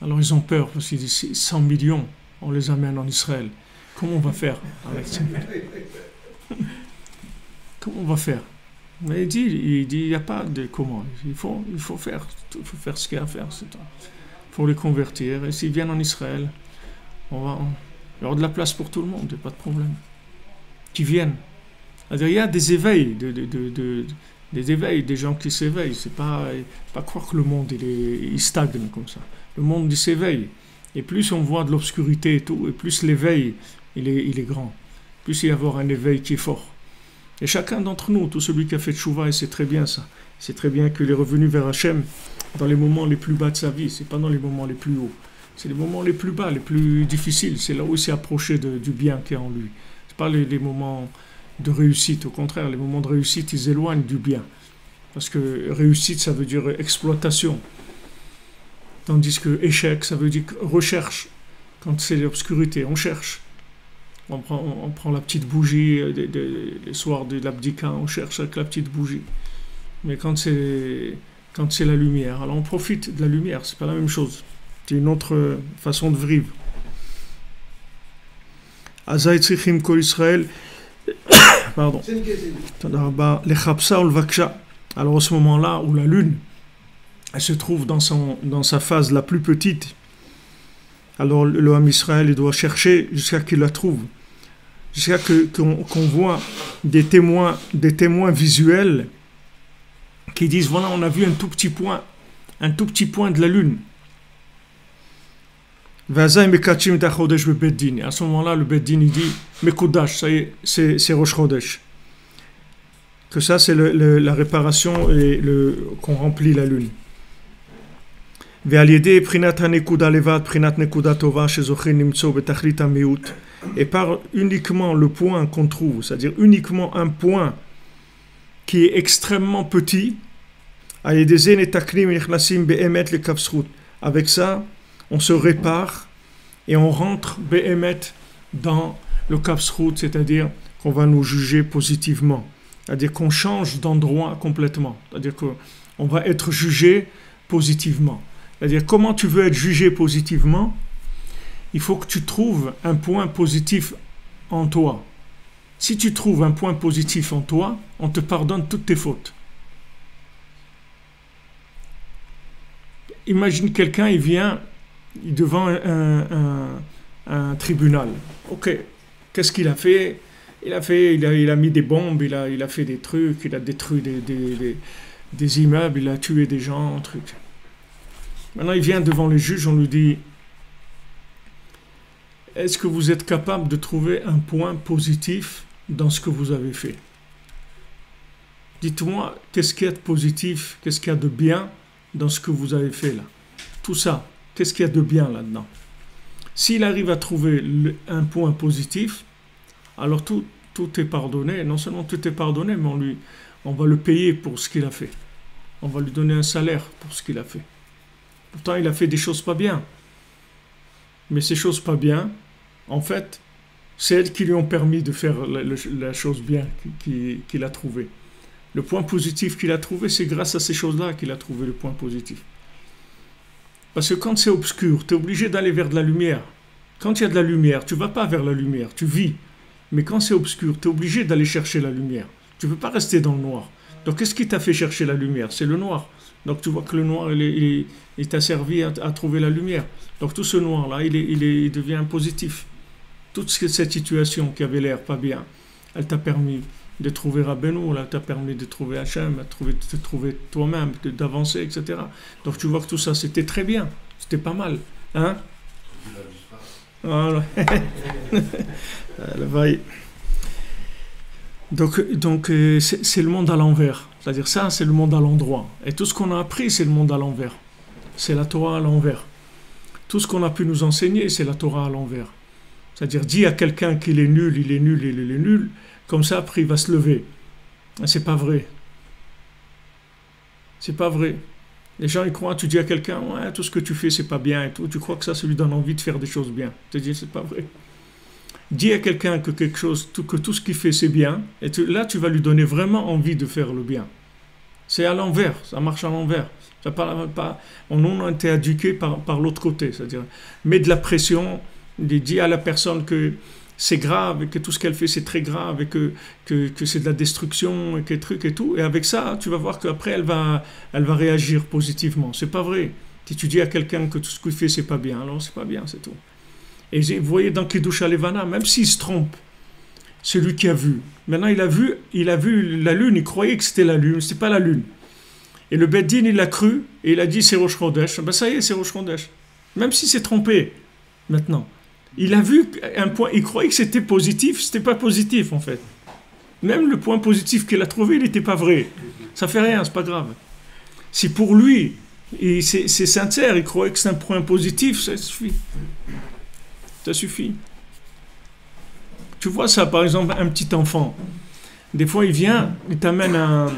Alors ils ont peur parce qu'ils disent 100 millions, on les amène en Israël. Comment on va faire avec ça? Comment on va faire? Mais il dit, il n'y a pas de comment. Il faut faire ce qu'il y a à faire. Il faut les convertir. Et s'ils viennent en Israël, il y aura de la place pour tout le monde, il n'y a pas de problème. Qui viennent. C'est-à-dire, il y a des éveils, des éveils, des gens qui s'éveillent. C'est pas croire que le monde il stagne comme ça. Le monde il s'éveille. Et plus on voit de l'obscurité et tout, et plus l'éveil il est grand. Plus il y a avoir un éveil qui est fort. Et chacun d'entre nous, tout celui qui a fait tchouva, et c'est très bien ça. C'est très bien qu'il est revenu vers Hachem dans les moments les plus bas de sa vie. C'est pas dans les moments les plus hauts. C'est les moments les plus bas, les plus difficiles. C'est là où il s'est approché du bien qui est en lui. C'est pas les moments de réussite. Au contraire, les moments de réussite, ils éloignent du bien. Parce que réussite, ça veut dire exploitation. Tandis que échec, ça veut dire recherche. Quand c'est l'obscurité, on cherche. On prend la petite bougie les soirs de l'abdika, on cherche avec la petite bougie. Mais quand c'est la lumière, alors on profite de la lumière, c'est pas la même chose. C'est une autre façon de vivre. Azay tzrichim kol Israël. Pardon. Alors à ce moment-là où la lune elle se trouve dans sa phase la plus petite, alors le Ham Israël il doit chercher jusqu'à qu'il la trouve, jusqu'à qu'on voit des témoins visuels qui disent voilà on a vu un tout petit point de la lune. À ce moment-là le Beddin il dit Mekudash, ça y est, c'est Rosh Chodesh. Que ça c'est la réparation et qu'on remplit la lune. Et par uniquement le point qu'on trouve, c'est-à-dire uniquement un point qui est extrêmement petit, avec ça, on se répare et on rentre Behemet dans le Kapsrout, c'est-à-dire qu'on va nous juger positivement. C'est-à-dire qu'on change d'endroit complètement. C'est-à-dire qu'on va être jugé positivement. C'est-à-dire, comment tu veux être jugé positivement? Il faut que tu trouves un point positif en toi. Si tu trouves un point positif en toi, on te pardonne toutes tes fautes. Imagine quelqu'un, il vient devant un tribunal. Ok, qu'est-ce qu'il a fait? Il a mis des bombes, il a fait des trucs, il a détruit des immeubles, il a tué des gens, un truc. Maintenant, il vient devant les juges, on lui dit est-ce que vous êtes capable de trouver un point positif dans ce que vous avez fait? Dites-moi, qu'est-ce qu'il y a de positif, qu'est-ce qu'il y a de bien dans ce que vous avez fait là? Tout ça, qu'est-ce qu'il y a de bien là-dedans? S'il arrive à trouver un point positif, alors tout est pardonné. Non seulement tout est pardonné, mais on va le payer pour ce qu'il a fait. On va lui donner un salaire pour ce qu'il a fait. Pourtant, il a fait des choses pas bien. Mais ces choses pas bien, en fait, c'est elles qui lui ont permis de faire la chose bien qu'il a trouvée. Le point positif qu'il a trouvé, c'est grâce à ces choses-là qu'il a trouvé le point positif. Parce que quand c'est obscur, tu es obligé d'aller vers de la lumière. Quand il y a de la lumière, tu ne vas pas vers la lumière, tu vis. Mais quand c'est obscur, tu es obligé d'aller chercher la lumière. Tu ne peux pas rester dans le noir. Donc qu'est-ce qui t'a fait chercher la lumière? C'est le noir. Donc tu vois que le noir, il t'a servi à trouver la lumière. Donc tout ce noir-là, il devient positif. Toute cette situation qui avait l'air pas bien, elle t'a permis de trouver Rabbeinu, elle t'a permis de trouver Hachem, de te trouver toi-même, d'avancer, etc. Donc tu vois que tout ça, c'était très bien. C'était pas mal. Hein? Voilà. Donc c'est le monde à l'envers. C'est-à-dire ça, c'est le monde à l'endroit. Et tout ce qu'on a appris, c'est le monde à l'envers. C'est la Torah à l'envers. Tout ce qu'on a pu nous enseigner, c'est la Torah à l'envers. C'est-à-dire, dis à quelqu'un qu'il est nul, il est nul, il est nul, comme ça, après, il va se lever. Et c'est pas vrai. C'est pas vrai. Les gens, ils croient, tu dis à quelqu'un, ouais, tout ce que tu fais, c'est pas bien et tout. Tu crois que ça lui donne envie de faire des choses bien. Tu te dis, c'est pas vrai. Dis à quelqu'un que que tout ce qu'il fait, c'est bien. Et là, tu vas lui donner vraiment envie de faire le bien. C'est à l'envers. Ça marche à l'envers. On a été éduqués par l'autre côté. C'est-à-dire, mets de la pression, dis à la personne que c'est grave, et que tout ce qu'elle fait, c'est très grave, et que c'est de la destruction, et que truc et tout. Et avec ça, tu vas voir qu'après, elle va réagir positivement. C'est pas vrai. Si tu dis à quelqu'un que tout ce qu'il fait, c'est pas bien, alors c'est pas bien, c'est tout. Et vous voyez dans Kiddush Alevana, même s'il se trompe, c'est lui qui a vu. Maintenant, il a vu la lune, il croyait que c'était la lune, c'était pas la lune. Et le Beddin, il l'a cru, et il a dit c'est Rosh Chodesh. Ben ça y est, c'est Rosh Chodesh. Même s'il s'est trompé, maintenant. Il a vu un point, il croyait que c'était positif, c'était pas positif en fait. Même le point positif qu'il a trouvé, il n'était pas vrai. Ça fait rien, c'est pas grave. Si pour lui, c'est sincère, il croyait que c'est un point positif, ça suffit. Ça suffit. Tu vois ça, par exemple, un petit enfant. Des fois, il vient, il t'amène un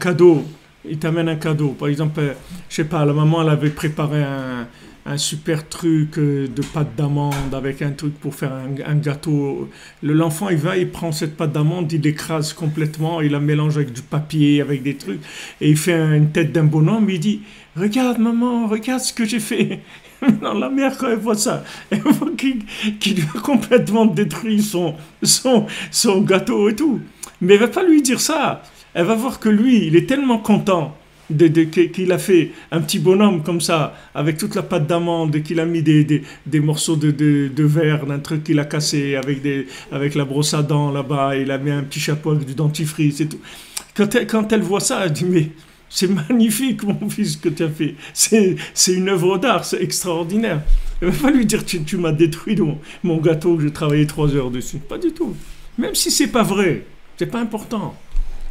cadeau. Il t'amène un cadeau. Par exemple, je sais pas, la maman, elle avait préparé un super truc de pâte d'amande avec un truc pour faire un gâteau. L'enfant, il va, il prend cette pâte d'amande, il l'écrase complètement, il la mélange avec du papier, avec des trucs, et il fait une tête d'un bonhomme, il dit « Regarde maman, regarde ce que j'ai fait !» Non, la mère, quand elle voit ça, elle voit qu'il lui a complètement détruit son gâteau et tout. Mais elle va pas lui dire ça. Elle va voir que lui, il est tellement content qu'il a fait un petit bonhomme comme ça, avec toute la pâte d'amande, qu'il a mis des morceaux de verre, d'un truc qu'il a cassé, avec la brosse à dents là-bas, il a mis un petit chapeau avec du dentifrice et tout. Quand elle voit ça, elle dit, mais c'est magnifique mon fils que tu as fait, c'est une œuvre d'art, c'est extraordinaire. Elle ne va pas lui dire, tu m'as détruit mon gâteau que j'ai travaillé 3 heures dessus. Pas du tout. Même si c'est pas vrai, c'est pas important.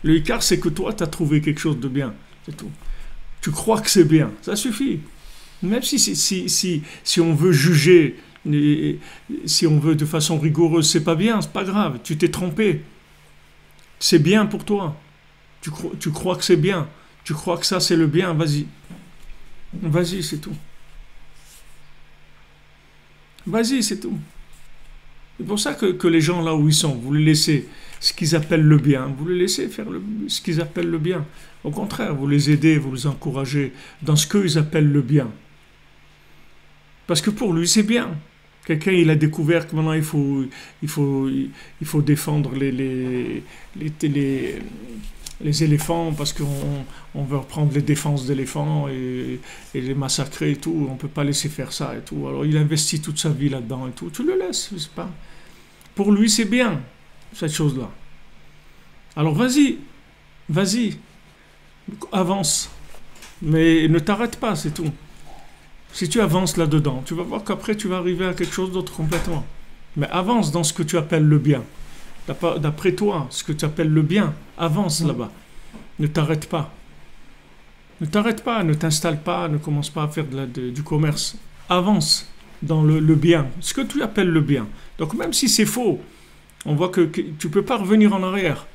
Le Icar, c'est que toi, tu as trouvé quelque chose de bien. C'est tout. Tu crois que c'est bien, ça suffit. Même si on veut juger, si on veut de façon rigoureuse, c'est pas bien, c'est pas grave, tu t'es trompé. C'est bien pour toi. Tu crois que c'est bien. Tu crois que ça c'est le bien, vas-y. Vas-y, c'est tout. Vas-y, c'est tout. C'est pour ça que les gens là où ils sont, vous les laissez ce qu'ils appellent le bien, vous les laissez faire ce qu'ils appellent le bien. Au contraire, vous les aidez, vous les encouragez dans ce qu'ils appellent le bien. Parce que pour lui, c'est bien. Quelqu'un, il a découvert que maintenant, il faut défendre les éléphants parce qu'on veut reprendre les défenses d'éléphants et les massacrer et tout. On ne peut pas laisser faire ça et tout. Alors, il investit toute sa vie là-dedans et tout. Tu le laisses, je sais pas. Pour lui, c'est bien, cette chose-là. Alors, vas-y, avance. Mais ne t'arrête pas, c'est tout. Si tu avances là-dedans, tu vas voir qu'après, tu vas arriver à quelque chose d'autre complètement. Mais avance dans ce que tu appelles le bien. D'après toi, ce que tu appelles le bien, avance là-bas. Ne t'arrête pas. Ne t'arrête pas, ne t'installe pas, ne commence pas à faire du commerce. Avance dans le bien, ce que tu appelles le bien. Donc même si c'est faux, on voit que tu ne peux pas revenir en arrière.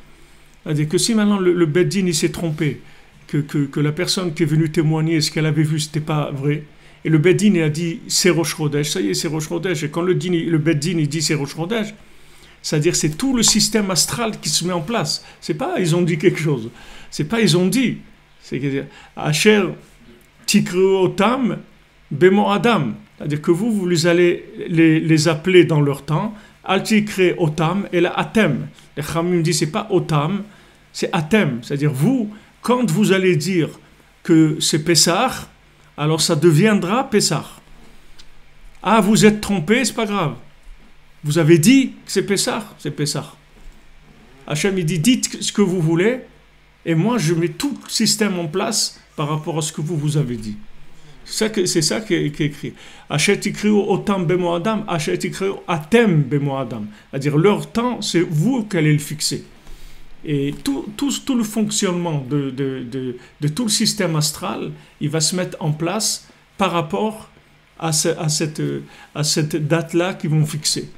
C'est-à-dire que si maintenant le Beddin il s'est trompé, que la personne qui est venue témoigner, ce qu'elle avait vu, c'était pas vrai. Et le Beddin a dit c'est Rosh Chodesh, ça y est, c'est Rosh Chodesh. Et quand le Beddin il dit c'est Rosh Chodesh, c'est-à-dire c'est tout le système astral qui se met en place. C'est pas ils ont dit quelque chose. C'est pas ils ont dit. C'est Asher Tikreu Otam Bemo Adam. C'est-à-dire que vous les allez les appeler dans leur temps. Al Tikre Otam et la Atem. Les Khamim dit c'est pas Otam, c'est Atem. C'est-à-dire vous, quand vous allez dire que c'est Pessah, alors ça deviendra Pessah. Ah, vous êtes trompé, c'est pas grave. Vous avez dit que c'est Pessah, c'est Pessah. Hachem il dit dites ce que vous voulez et moi je mets tout le système en place par rapport à ce que vous avez dit. C'est ça qui est écrit. Hachet ikriu otam bemo adam, hachet ikriu atem bemo adam. C'est-à-dire leur temps, c'est vous qui allez le fixer. Et tout le fonctionnement de tout le système astral, il va se mettre en place par rapport à cette date-là qu'ils vont fixer.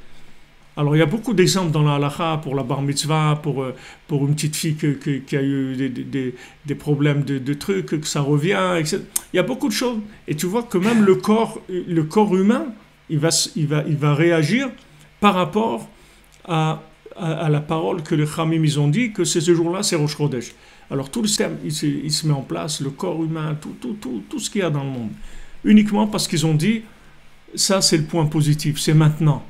Alors il y a beaucoup d'exemples dans la halakha pour la bar mitzvah, pour une petite fille qui a eu des problèmes de trucs, que ça revient, etc. Il y a beaucoup de choses. Et tu vois que même le corps humain, il va réagir par rapport à la parole que les Khamim ils ont dit, que c'est ce jour-là, c'est Rosh Chodesh. Alors tout le système, il se met en place, le corps humain, tout ce qu'il y a dans le monde. Uniquement parce qu'ils ont dit, ça c'est le point positif, c'est maintenant.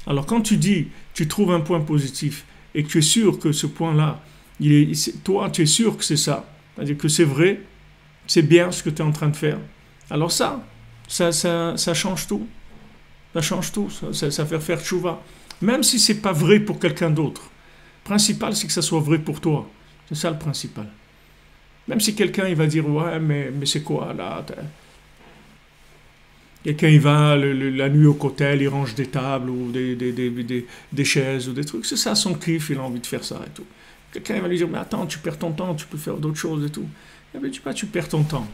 Alors quand tu trouves un point positif et que tu es sûr que ce point-là, toi tu es sûr que c'est ça, c'est-à-dire que c'est vrai, c'est bien ce que tu es en train de faire, alors ça change tout. Ça change tout, ça fait faire tchouva. Même si ce n'est pas vrai pour quelqu'un d'autre. Le principal, c'est que ça soit vrai pour toi. C'est ça le principal. Même si quelqu'un il va dire, ouais, mais c'est quoi là? Quelqu'un il va la nuit au cotel, il range des tables ou des chaises ou des trucs. C'est ça son kiff, il a envie de faire ça et tout. Quelqu'un il va lui dire, mais attends, tu perds ton temps, tu peux faire d'autres choses et tout. Il ne dit pas, tu perds ton temps.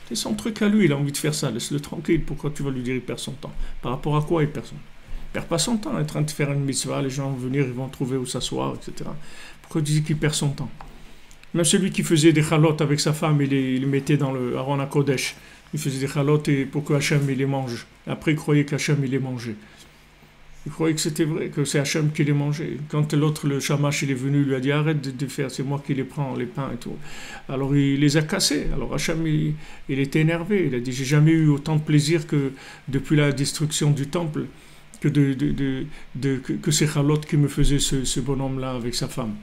C'est son truc à lui, il a envie de faire ça, laisse-le tranquille. Pourquoi tu vas lui dire, il perd son temps? Par rapport à quoi il perd son temps? Il ne perd pas son temps, il est en train de faire une mitzvah, les gens vont venir, ils vont trouver où s'asseoir, etc. Pourquoi tu dis qu'il perd son temps? Même celui qui faisait des chalotes avec sa femme, il mettait dans le Aron HaKodesh. Il faisait des chalotes pour que Hachem il les mange. Après, il croyait qu'Hachem il les mangeait. Il croyait que c'était vrai, que c'est Hachem qui les mangeait. Quand l'autre, le Shamash, il est venu, il lui a dit arrête de faire, c'est moi qui les prends, les pains et tout. Alors il les a cassés. Alors Hachem, il était énervé. Il a dit j'ai jamais eu autant de plaisir que depuis la destruction du temple, que ces chalotes qui me faisaient ce bonhomme-là avec sa femme.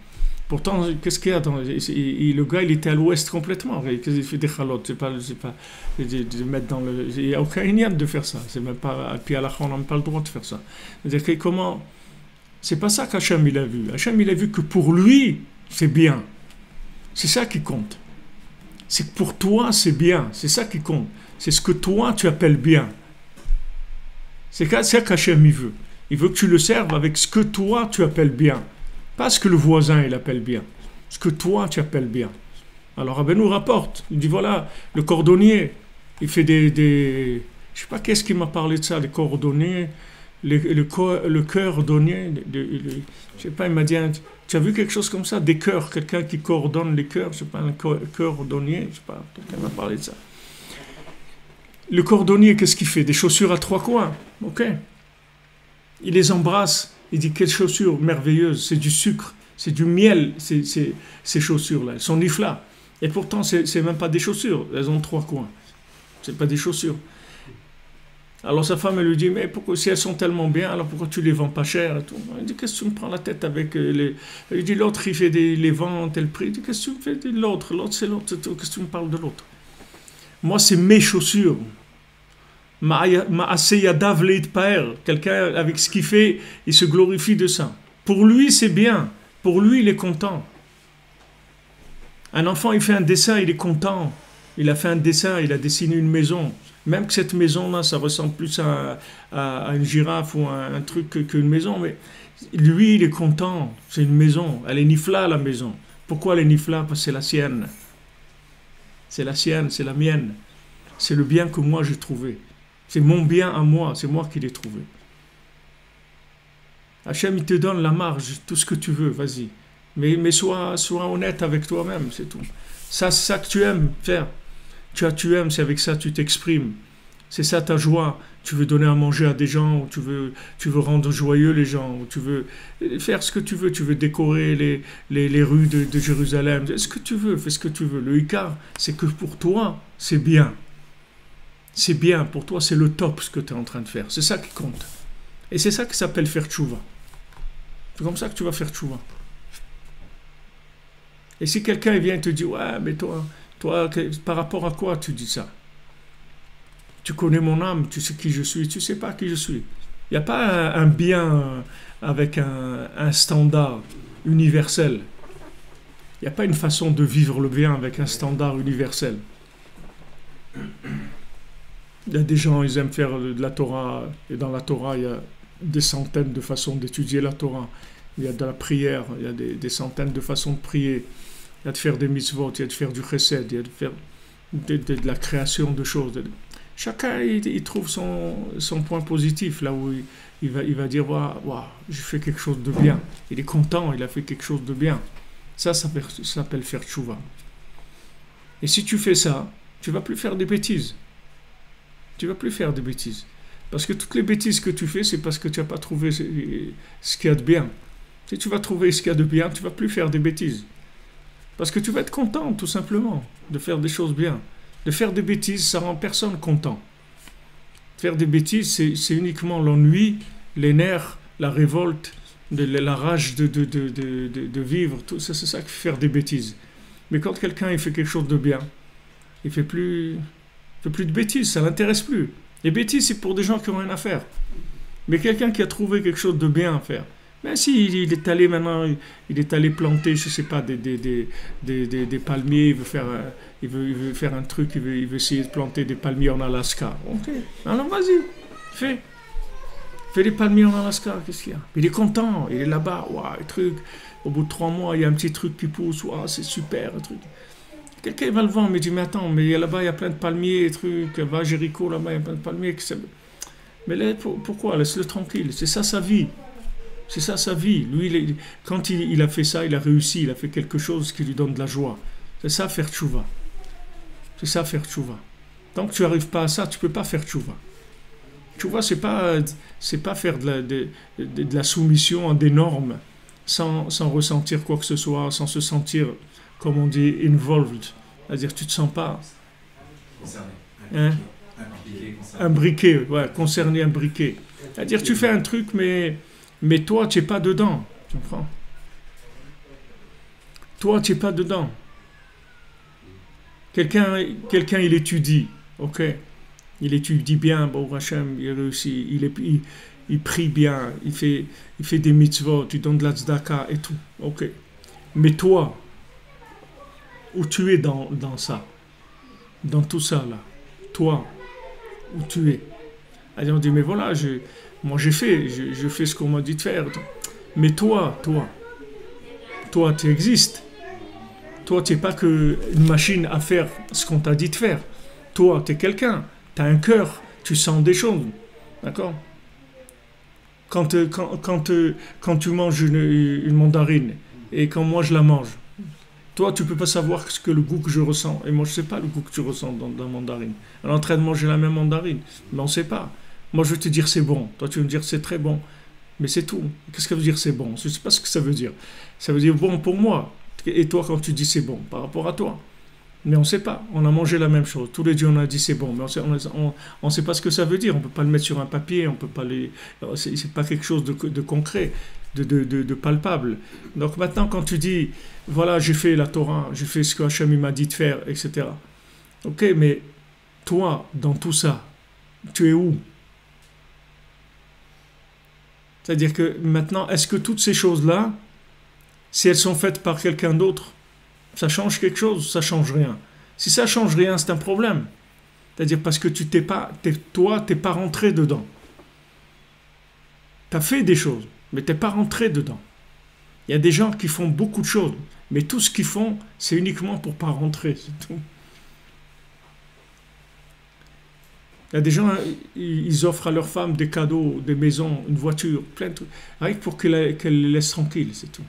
Pourtant, qu'est-ce qu'il y a le gars, il était à l'ouest complètement. Il fait des chalotes, c'est pas de mettre dans le. Il n'y a aucun ignan de faire ça. C'est même pas. Puis à la fin, on n'a même pas le droit de faire ça. C'est-à-dire que comment. C'est pas ça qu'Hachem il a vu. Hachem il a vu que pour lui, c'est bien. C'est ça qui compte. C'est que pour toi, c'est bien. C'est ça qui compte. C'est ce que toi, tu appelles bien. C'est ça qu'Hachem il veut. Il veut que tu le serves avec ce que toi, tu appelles bien. Pas ce que le voisin il appelle bien, ce que toi tu appelles bien. Alors Rabbi nous rapporte, il dit voilà, le cordonnier, il fait je sais pas qu'est-ce qui m'a parlé de ça, les cordonniers, le cordonnier, je sais pas, il m'a dit, tu as vu quelque chose comme ça, des cœurs, quelqu'un qui coordonne les cœurs, je sais pas, un cordonnier, je sais pas, quelqu'un m'a parlé de ça. Le cordonnier, qu'est-ce qu'il fait? Des chaussures à 3 coins, ok. Il les embrasse. Il dit quelles chaussures merveilleuses, c'est du sucre, c'est du miel, ces chaussures-là, elles sont nifla. Et pourtant, c'est même pas des chaussures, elles ont 3 coins. C'est pas des chaussures. Alors sa femme, elle lui dit, mais pourquoi, si elles sont tellement bien, alors pourquoi tu les vends pas cher et tout? Il dit, qu'est-ce que tu me prends la tête avec les. Il dit, l'autre, il fait les ventes, tel prix. Il dit, qu'est-ce que tu me fais de l'autre? L'autre, c'est l'autre, qu'est-ce que tu me parles de l'autre? Moi, c'est mes chaussures. Quelqu'un avec ce qu'il fait, il se glorifie de ça. Pour lui, c'est bien. Pour lui, il est content. Un enfant, il fait un dessin, il est content. Il a fait un dessin, il a dessiné une maison. Même que cette maison-là, ça ressemble plus à une girafe ou à un truc qu'une maison. Mais lui, il est content. C'est une maison. Elle est nifla, la maison. Pourquoi elle est nifla? Parce que c'est la sienne. C'est la sienne, c'est la mienne. C'est le bien que moi j'ai trouvé. C'est mon bien à moi, c'est moi qui l'ai trouvé. Hachem, il te donne la marge, tout ce que tu veux, vas-y. Mais sois honnête avec toi-même, c'est tout. Ça, c'est ça que tu aimes faire. Tu aimes, c'est avec ça que tu t'exprimes. C'est ça ta joie. Tu veux donner à manger à des gens, ou tu veux rendre joyeux les gens, ou tu veux faire ce que tu veux décorer les rues de Jérusalem. Ce que tu veux, fais ce que tu veux. Le Icar, c'est que pour toi, c'est bien. C'est bien, pour toi, c'est le top ce que tu es en train de faire. C'est ça qui compte. Et c'est ça qui s'appelle faire tchouva. C'est comme ça que tu vas faire tchouva. Et si quelqu'un vient et te dit, ouais, mais toi, par rapport à quoi tu dis ça? Tu connais mon âme, tu sais qui je suis, tu sais pas qui je suis. Il n'y a pas un bien avec un standard universel. Il n'y a pas une façon de vivre le bien avec un standard universel. Il y a des gens, ils aiment faire de la Torah, et dans la Torah, il y a des centaines de façons d'étudier la Torah. Il y a de la prière, il y a des centaines de façons de prier. Il y a de faire des mitzvot, il y a de faire du chesed, il y a de faire de la création de choses. Chacun, il trouve son point positif, là où il va dire, waouh, j'ai fait quelque chose de bien. Il est content, il a fait quelque chose de bien. Ça s'appelle faire tchouva. Et si tu fais ça, tu ne vas plus faire des bêtises. Tu ne vas plus faire des bêtises. Parce que toutes les bêtises que tu fais, c'est parce que tu n'as pas trouvé ce qu'il y a de bien. Si tu vas trouver ce qu'il y a de bien, tu ne vas plus faire des bêtises. Parce que tu vas être content, tout simplement, de faire des choses bien. De faire des bêtises, ça rend personne content. Faire des bêtises, c'est uniquement l'ennui, les nerfs, la révolte, la rage de vivre. Tout ça, c'est ça qui fait faire des bêtises. Mais quand quelqu'un il fait quelque chose de bien, il fait plus de bêtises, ça l'intéresse plus. Les bêtises, c'est pour des gens qui n'ont rien à faire. Mais quelqu'un qui a trouvé quelque chose de bien à faire, mais si il est allé maintenant, il est allé planter, je sais pas, des palmiers, il veut faire un truc, il veut essayer de planter des palmiers en Alaska. Ok, alors vas-y, fais des palmiers en Alaska, qu'est-ce qu'il y a? Il est content, il est là-bas, waouh, truc. Au bout de 3 mois, il y a un petit truc qui pousse, waouh, c'est super, un truc. Quelqu'un va le vendre, mais dit, mais attends, mais là-bas, il y a plein de palmiers, trucs, va à Jéricho, là-bas, il y a plein de palmiers. Mais là, pourquoi? Laisse-le tranquille, c'est ça sa vie. C'est ça sa vie. Lui, quand il a fait ça, il a réussi, il a fait quelque chose qui lui donne de la joie. C'est ça faire tchouva. C'est ça faire tchouva. Tant que tu n'arrives pas à ça, tu ne peux pas faire tchouva. Tchouva, c'est pas faire de la soumission à des normes sans ressentir quoi que ce soit, sans se sentir, comme on dit, involved. C'est-à-dire tu ne te sens pas... Concerné. Hein? Imbriqué, concerné, imbriqué. C'est-à-dire tu fais un truc, mais toi, tu n'es pas dedans. Tu comprends? Toi, tu n'es pas dedans. Quelqu'un, il étudie. Ok. Il étudie bien. Bon, Hachem, il réussit. Il prie bien. Il fait des mitzvot. Il donne de la tzedaka et tout. Ok. Mais toi, où tu es dans ça? Dans tout ça, là. Toi, où tu es? Alors on dit, mais voilà, moi je fais ce qu'on m'a dit de faire. Mais toi, tu existes. Toi, tu n'es pas qu'une machine à faire ce qu'on t'a dit de faire. Toi, tu es quelqu'un. Tu as un cœur. Tu sens des choses. D'accord? Quand tu manges une mandarine et quand moi je la mange, toi, tu ne peux pas savoir ce que le goût que je ressens. Et moi, je ne sais pas le goût que tu ressens dans la mandarine. On est en train de manger la même mandarine, mais on ne sait pas. Moi, je vais te dire c'est bon. Toi, tu vas me dire c'est très bon. Mais c'est tout. Qu'est-ce que ça veut dire c'est bon? Je ne sais pas ce que ça veut dire. Ça veut dire bon pour moi. Et toi, quand tu dis c'est bon, par rapport à toi. Mais on ne sait pas. On a mangé la même chose. Tous les dieux, on a dit c'est bon. Mais on ne sait pas ce que ça veut dire. On ne peut pas le mettre sur un papier. On peut pas c'est pas quelque chose de concret, de palpable. Donc maintenant, quand tu dis, voilà, j'ai fait la Torah, j'ai fait ce que Hachem m'a dit de faire, etc. Ok, mais toi, dans tout ça, tu es où? C'est-à-dire que maintenant, est-ce que toutes ces choses-là, si elles sont faites par quelqu'un d'autre, ça change quelque chose? Ça change rien. Si ça change rien, c'est un problème. C'est-à-dire parce que toi, t'es pas rentré dedans. Tu as fait des choses, mais tu n'es pas rentré dedans. Il y a des gens qui font beaucoup de choses, mais tout ce qu'ils font, c'est uniquement pour ne pas rentrer, c'est tout. Il y a des gens, ils offrent à leurs femmes des cadeaux, des maisons, une voiture, plein de trucs, rien que pour qu'elles les laissent tranquilles, c'est tout.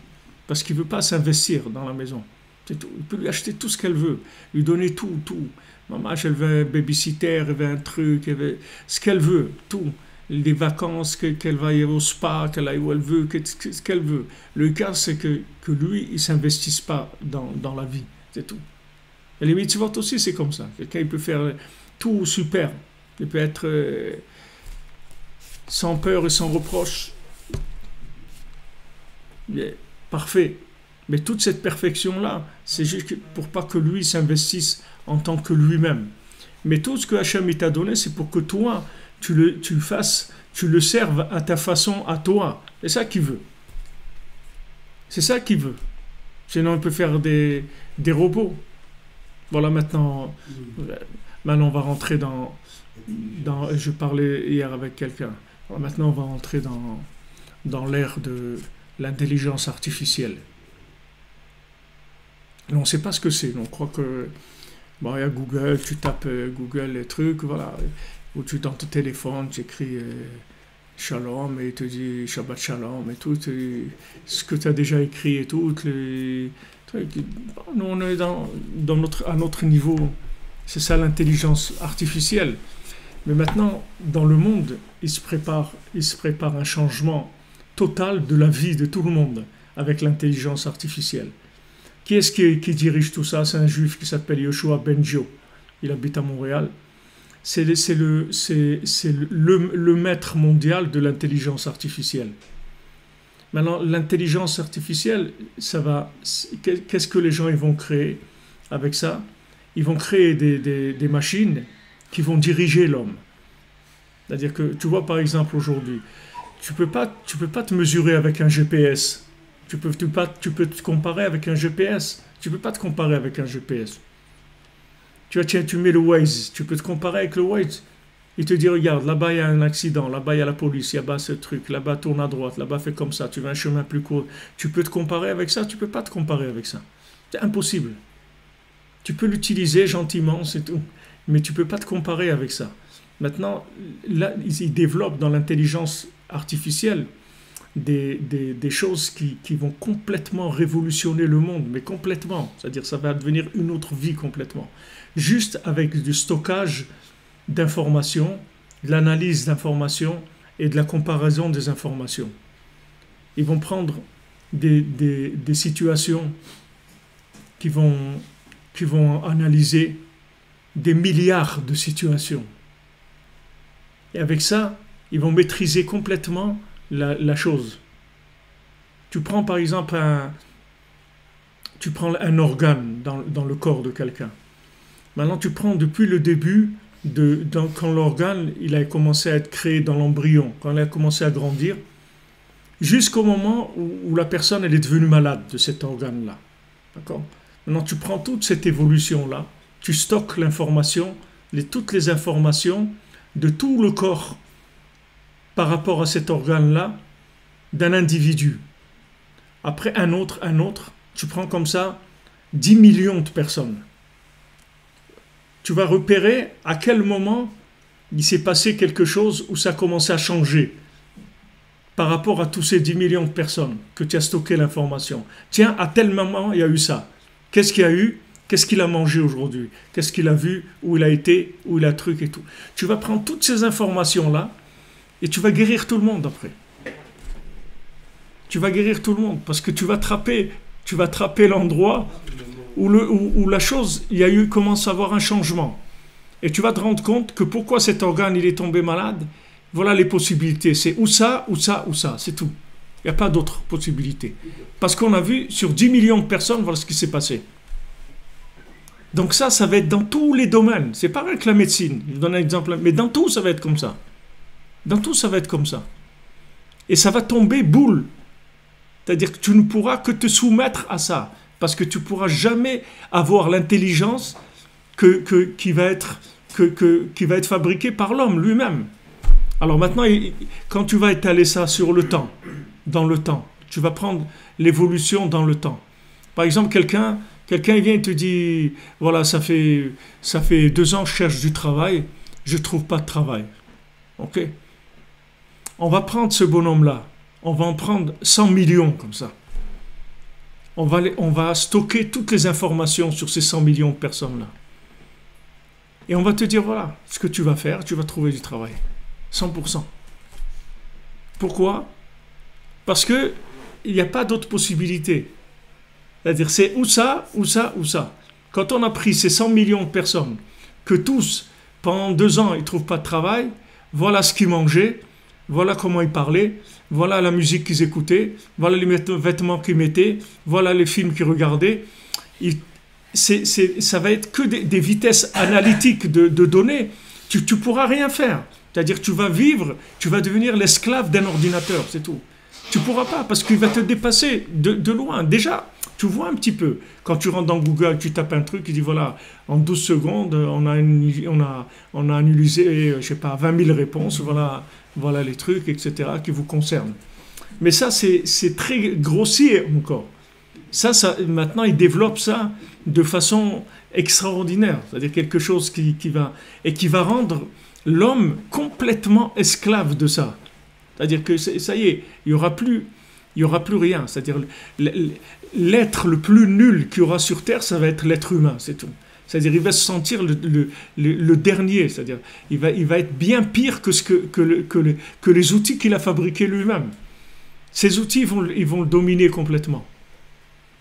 parce qu'il ne veut pas s'investir dans la maison. C'est tout. Il peut lui acheter tout ce qu'elle veut, lui donner tout, tout. Maman, elle veut un babysitter, elle veut un truc, elle veut ce qu'elle veut, tout. Les vacances, qu'elle va aller au spa, qu'elle aille où elle veut, ce qu'elle veut. Le cas, c'est que lui, il ne s'investisse pas dans la vie, c'est tout. Et les mitzvot aussi, c'est comme ça. Quelqu'un, il peut faire tout super. Il peut être sans peur et sans reproche. Parfait. Mais toute cette perfection-là, c'est juste pour pas que lui s'investisse en tant que lui-même. Mais tout ce que Hachem t'a donné, c'est pour que toi, tu le serves à ta façon, à toi. C'est ça qu'il veut. C'est ça qu'il veut. Sinon, il peut faire des robots. Voilà, maintenant, on va rentrer dans je parlais hier avec quelqu'un. Alors maintenant, on va rentrer dans l'ère de l'intelligence artificielle. Et on ne sait pas ce que c'est. On croit que il y a Google, tu tapes Google les trucs, voilà. Ou tu dans ton téléphone, tu écris Shalom et il te dit Shabbat Shalom et tout, ce que tu as déjà écrit et tout. Nous, on est à notre niveau. C'est ça l'intelligence artificielle. Mais maintenant, dans le monde, il se prépare un changement total de la vie de tout le monde avec l'intelligence artificielle. Qui est-ce qui dirige tout ça? C'est un juif qui s'appelle Yoshua Bengio. Il habite à Montréal. C'est le maître mondial de l'intelligence artificielle. Maintenant, l'intelligence artificielle, qu'est-ce que les gens ils vont créer avec ça? Ils vont créer des machines qui vont diriger l'homme. C'est-à-dire que, tu vois, par exemple, aujourd'hui, tu peux pas te mesurer avec un GPS. Tu peux te comparer avec un GPS. Tu peux pas te comparer avec un GPS. Tu mets le Waze. Tu peux te comparer avec le Waze. Il te dit, regarde, là-bas, il y a un accident. Là-bas, il y a la police. Là-bas, ce truc. Là-bas, tourne à droite. Là-bas, fais comme ça. Tu vas un chemin plus court. Tu peux te comparer avec ça. Tu peux pas te comparer avec ça. C'est impossible. Tu peux l'utiliser gentiment, c'est tout. Mais tu peux pas te comparer avec ça. Maintenant, là, ils développent dans l'intelligence artificielle des choses qui vont complètement révolutionner le monde, mais complètement. C'est-à-dire ça va devenir une autre vie complètement. Juste avec du stockage d'informations, de l'analyse d'informations et de la comparaison des informations. Ils vont prendre des situations qui vont analyser des milliards de situations. Et avec ça, ils vont maîtriser complètement la chose. Tu prends par exemple un organe dans le corps de quelqu'un. Maintenant, tu prends depuis le début, quand l'organe il a commencé à être créé dans l'embryon, quand il a commencé à grandir, jusqu'au moment où la personne elle est devenue malade de cet organe-là. D'accord ? Maintenant, tu prends toute cette évolution-là, tu stockes l'information, toutes les informations de tout le corps par rapport à cet organe-là d'un individu. Après un autre, tu prends comme ça 10 millions de personnes. Tu vas repérer à quel moment il s'est passé quelque chose où ça a commencé à changer par rapport à tous ces 10 millions de personnes que tu as stocké l'information. Tiens, à tel moment, il y a eu ça. Qu'est-ce qu'il y a eu? Qu'est-ce qu'il a mangé aujourd'hui? Qu'est-ce qu'il a vu? Où il a été? Où il a truc et tout. Tu vas prendre toutes ces informations-là et tu vas guérir tout le monde après. Tu vas guérir tout le monde parce que tu vas attraper l'endroit où la chose, commence à avoir un changement. Et tu vas te rendre compte que pourquoi cet organe il est tombé malade, voilà les possibilités. C'est ou ça, ou ça, ou ça. C'est tout. Il n'y a pas d'autres possibilités. Parce qu'on a vu sur 10 millions de personnes, voilà ce qui s'est passé. Donc ça va être dans tous les domaines. C'est pas avec la médecine. Je vous donne un exemple. Mais dans tout, ça va être comme ça. Dans tout, ça va être comme ça. Et ça va tomber boule. C'est-à-dire que tu ne pourras que te soumettre à ça. Parce que tu ne pourras jamais avoir l'intelligence qui va être fabriquée par l'homme lui-même. Alors maintenant, quand tu vas étaler ça sur le temps, dans le temps, tu vas prendre l'évolution dans le temps. Par exemple, quelqu'un il vient et te dit, voilà, ça fait 2 ans que je cherche du travail, je ne trouve pas de travail. Ok? On va prendre ce bonhomme-là, on va en prendre 100 millions comme ça. on va stocker toutes les informations sur ces 100 millions de personnes-là. Et on va te dire, voilà, ce que tu vas faire, tu vas trouver du travail. 100%. Pourquoi? Parce qu'il n'y a pas d'autre possibilité. C'est-à-dire, c'est ou ça, ou ça, ou ça. Quand on a pris ces 100 millions de personnes, que tous, pendant 2 ans, ils ne trouvent pas de travail, voilà ce qu'ils mangeaient, voilà comment ils parlaient, voilà la musique qu'ils écoutaient, voilà les vêtements qu'ils mettaient, voilà les films qu'ils regardaient. Ça va être que des vitesses analytiques de données. Tu ne pourras rien faire. C'est-à-dire tu vas vivre, tu vas devenir l'esclave d'un ordinateur, c'est tout. Tu ne pourras pas parce qu'il va te dépasser de loin. Déjà, tu vois un petit peu. Quand tu rentres dans Google, tu tapes un truc, il dit voilà, en 12 secondes, on a analysé, je sais pas, 20 000 réponses, voilà les trucs, etc., qui vous concernent. Mais ça, c'est très grossier encore. Ça, maintenant, ils développent ça de façon extraordinaire. C'est-à-dire quelque chose qui va rendre l'homme complètement esclave de ça. C'est-à-dire que ça y est, il n'y aura plus rien. C'est-à-dire l'être le plus nul qu'il y aura sur Terre, ça va être l'être humain, c'est tout. C'est-à-dire il va se sentir le dernier. C'est-à-dire il va être bien pire que les outils qu'il a fabriqués lui-même. Ces outils, ils vont le dominer complètement.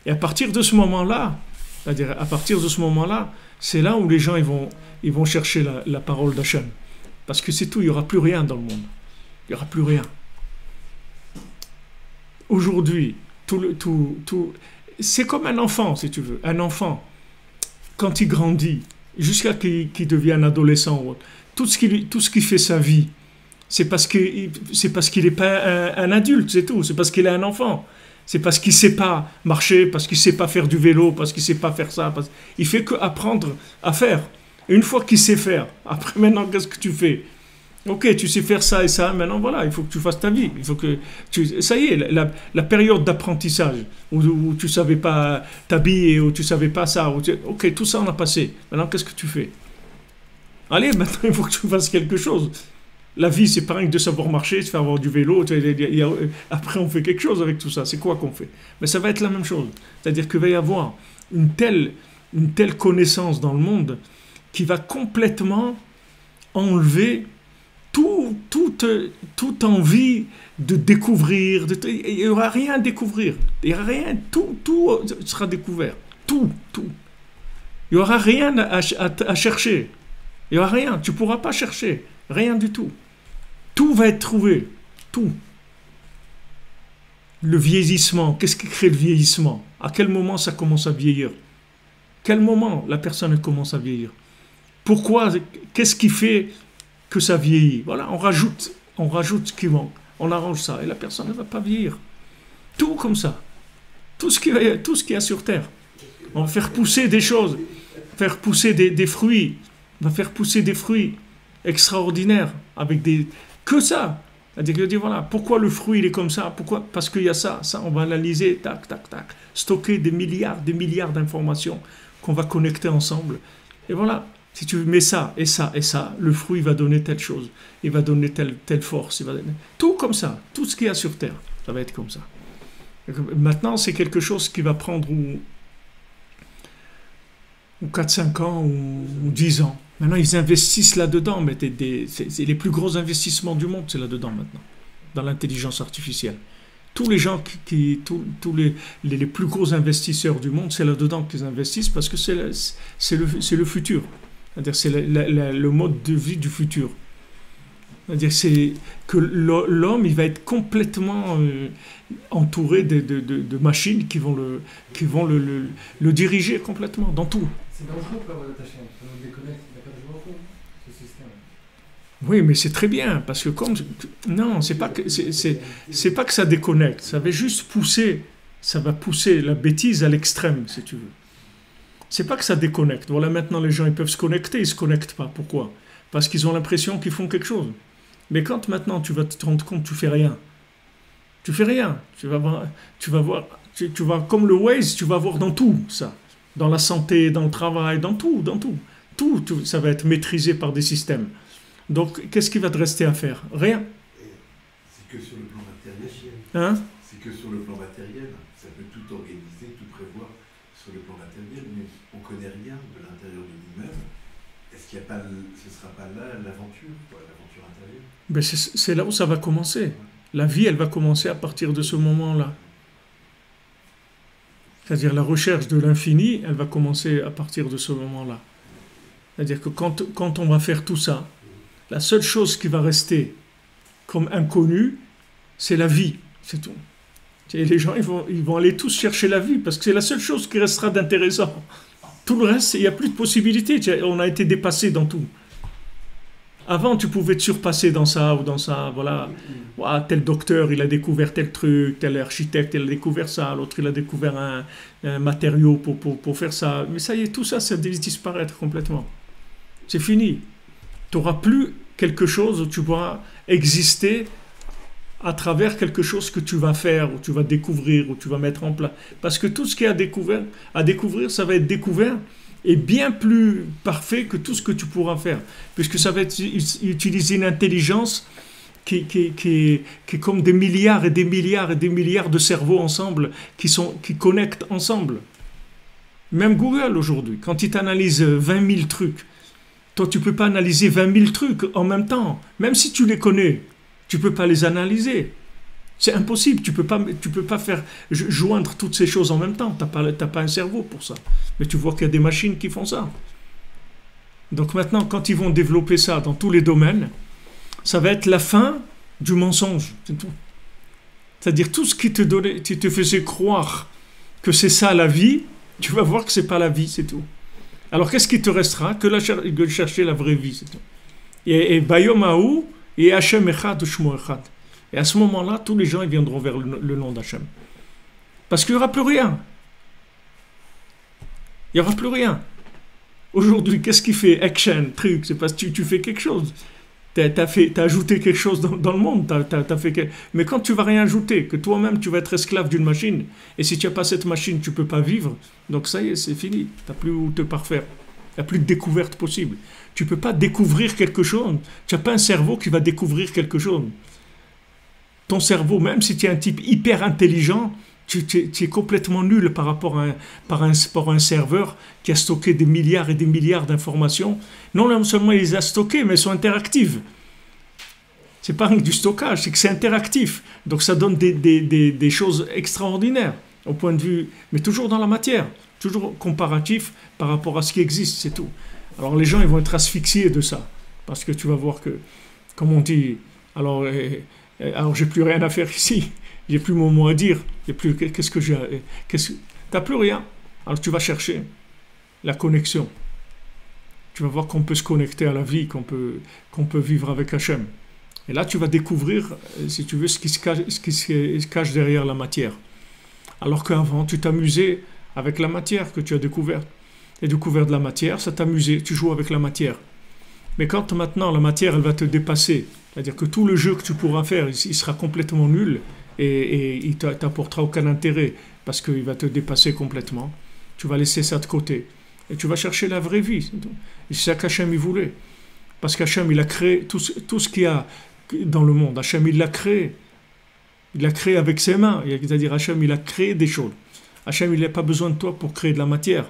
Et à partir de ce moment-là, c'est là où les gens ils vont chercher la parole d'Hachem. Parce que c'est tout, il n'y aura plus rien dans le monde. Il n'y aura plus rien. Aujourd'hui, c'est comme un enfant, si tu veux. Un enfant, quand il grandit, jusqu'à qu'il devienne adolescent, tout ce qui fait sa vie, c'est parce qu'il n'est pas un adulte, c'est tout. C'est parce qu'il est un enfant. C'est parce qu'il ne sait pas marcher, parce qu'il ne sait pas faire du vélo, parce qu'il ne sait pas faire ça. Il fait qu'apprendre à faire. Et une fois qu'il sait faire, après maintenant, qu'est-ce que tu fais? Ok, tu sais faire ça et ça, maintenant voilà, il faut que tu fasses ta vie. Il faut que ça y est, la période d'apprentissage où tu ne savais pas t'habiller, où tu ne savais pas ça, ok, tout ça on a passé. Maintenant, qu'est-ce que tu fais? Allez, maintenant il faut que tu fasses quelque chose. La vie, c'est pas rien que de savoir marcher, de faire avoir du vélo. Après, on fait quelque chose avec tout ça. C'est quoi qu'on fait? Mais ça va être la même chose. C'est-à-dire qu'il va y avoir une telle connaissance dans le monde qui va complètement enlever toute envie de découvrir. Il n'y aura rien à découvrir. Il n'y aura rien. Tout sera découvert. Tout. Il n'y aura rien à chercher. Il n'y aura rien. Tu ne pourras pas chercher. Rien du tout. Tout va être trouvé. Tout. Le vieillissement. Qu'est-ce qui crée le vieillissement? À quel moment ça commence à vieillir? Quel moment la personne commence à vieillir? Pourquoi? Qu'est-ce qui fait que ça vieillit? Voilà, on rajoute ce qui manque. On arrange ça. Et la personne ne va pas vieillir. Tout comme ça. Tout ce qu'il y a sur Terre. On va faire pousser des choses. Faire pousser des fruits. On va faire pousser des fruits extraordinaires. Avec que ça. C'est-à-dire, voilà, pourquoi le fruit il est comme ça? Pourquoi? Parce qu'il y a ça, on va analyser, tac, stocker des milliards d'informations qu'on va connecter ensemble. Et voilà, si tu mets ça, et ça, et ça, le fruit va donner telle chose, il va donner telle force, tout comme ça, tout ce qu'il y a sur Terre, ça va être comme ça. Maintenant, c'est quelque chose qui va prendre ou 4-5 ans, ou 10 ans. Maintenant, ils investissent là-dedans, mais c'est les plus gros investissements du monde, c'est là-dedans maintenant, dans l'intelligence artificielle. Tous les gens tous les plus gros investisseurs du monde, c'est là-dedans qu'ils investissent parce que c'est le futur. C'est-à-dire c'est le mode de vie du futur. C'est-à-dire c'est que l'homme, il va être complètement entouré de machines qui vont le diriger complètement dans tout. C'est dangereux pour avoir attaché, ça nous déconnecte, il n'y a pas de joie au fond, ce système. Oui, mais c'est très bien, parce que non, c'est pas que ça déconnecte, ça va pousser la bêtise à l'extrême, si tu veux. C'est pas que ça déconnecte. Voilà, maintenant les gens ils peuvent se connecter, ils se connectent pas. Pourquoi? Parce qu'ils ont l'impression qu'ils font quelque chose. Mais quand maintenant tu vas te rendre compte, tu fais rien. Tu fais rien. Tu vas voir, comme le Waze, tu vas voir dans tout ça. Dans la santé, dans le travail, dans tout. Tout, ça va être maîtrisé par des systèmes. Donc, qu'est-ce qui va te rester à faire? Rien. C'est que sur le plan matériel. Hein? C'est que sur le plan matériel, ça peut tout organiser, tout prévoir sur le plan matériel, mais on ne connaît rien de l'intérieur de nous-mêmes. Est-ce qu'il n'y a pas, ce ne sera pas là l'aventure, l'aventure intérieure? Ben c'est là où ça va commencer. La vie, elle va commencer à partir de ce moment-là. C'est-à-dire la recherche de l'infini, elle va commencer à partir de ce moment-là. C'est-à-dire que quand on va faire tout ça, la seule chose qui va rester comme inconnue, c'est la vie, c'est tout. Et les gens, ils vont aller tous chercher la vie, parce que c'est la seule chose qui restera d'intéressant. Tout le reste, il n'y a plus de possibilités. On a été dépassé dans tout. Avant, tu pouvais te surpasser dans ça ou dans ça. Voilà. Ouah, tel docteur, il a découvert tel truc, tel architecte, il a découvert ça, l'autre, il a découvert un matériau pour faire ça. Mais ça y est, tout ça, ça va disparaître complètement. C'est fini. Tu n'auras plus quelque chose où tu pourras exister à travers quelque chose que tu vas faire, ou tu vas découvrir, ou tu vas mettre en place. Parce que tout ce qui est à découvrir, ça va être découvert et bien plus parfait que tout ce que tu pourras faire. Puisque ça va être utiliser une intelligence qui est comme des milliards et des milliards et des milliards de cerveaux ensemble, qui connectent ensemble. Même Google aujourd'hui, quand il t'analyse 20 000 trucs, toi tu ne peux pas analyser 20 000 trucs en même temps, même si tu les connais. Tu ne peux pas les analyser. C'est impossible. Tu peux pas faire joindre toutes ces choses en même temps. Tu n'as pas un cerveau pour ça. Mais tu vois qu'il y a des machines qui font ça. Donc maintenant, quand ils vont développer ça dans tous les domaines, ça va être la fin du mensonge. C'est tout. C'est-à-dire tout ce qui te faisait croire que c'est ça la vie, tu vas voir que ce n'est pas la vie, c'est tout. Alors qu'est-ce qui te restera? Que de chercher la vraie vie, c'est tout. Et Bayom Haou, et Hachem Echad, Shmo Echad. Et à ce moment-là, tous les gens ils viendront vers le nom d'Hachem. Parce qu'il n'y aura plus rien. Il n'y aura plus rien. Aujourd'hui, qu'est-ce qui fait action, truc? C'est parce que tu fais quelque chose. T'as ajouté quelque chose dans le monde. Mais quand tu ne vas rien ajouter, que toi-même tu vas être esclave d'une machine, et si tu n'as pas cette machine, tu ne peux pas vivre, donc ça y est, c'est fini. Tu n'as plus où te parfaire. Il n'y a plus de découverte possible. Tu ne peux pas découvrir quelque chose. Tu n'as pas un cerveau qui va découvrir quelque chose. Ton cerveau, même si tu es un type hyper intelligent, tu es complètement nul par rapport à un serveur qui a stocké des milliards et des milliards d'informations. Non seulement il les a stockées, mais elles sont interactives. Ce n'est pas rien que du stockage, c'est que c'est interactif. Donc ça donne des choses extraordinaires au point de vue, mais toujours dans la matière. Toujours comparatif par rapport à ce qui existe, c'est tout. Alors les gens ils vont être asphyxiés de ça, parce que tu vas voir que, comme on dit, alors j'ai plus rien à faire ici, j'ai plus mon mot à dire, qu'est-ce que j'ai, t'as plus rien. Alors tu vas chercher la connexion. Tu vas voir qu'on peut se connecter à la vie, qu'on peut vivre avec Hachem. Et là tu vas découvrir, si tu veux, ce qui se cache derrière la matière. Alors qu'avant tu t'amusais avec la matière que tu as découverte. Et découvert de la matière, ça t'amusait, tu joues avec la matière. Mais quand maintenant la matière elle va te dépasser, c'est-à-dire que tout le jeu que tu pourras faire, il sera complètement nul et il t'apportera aucun intérêt parce qu'il va te dépasser complètement, tu vas laisser ça de côté et tu vas chercher la vraie vie. Et c'est ça qu'Hachem il voulait. Parce qu'Hachem il a créé tout ce qu'il y a dans le monde. Hachem il l'a créé. Il l'a créé avec ses mains. C'est-à-dire Hachem il a créé des choses. Hachem, il n'a pas besoin de toi pour créer de la matière.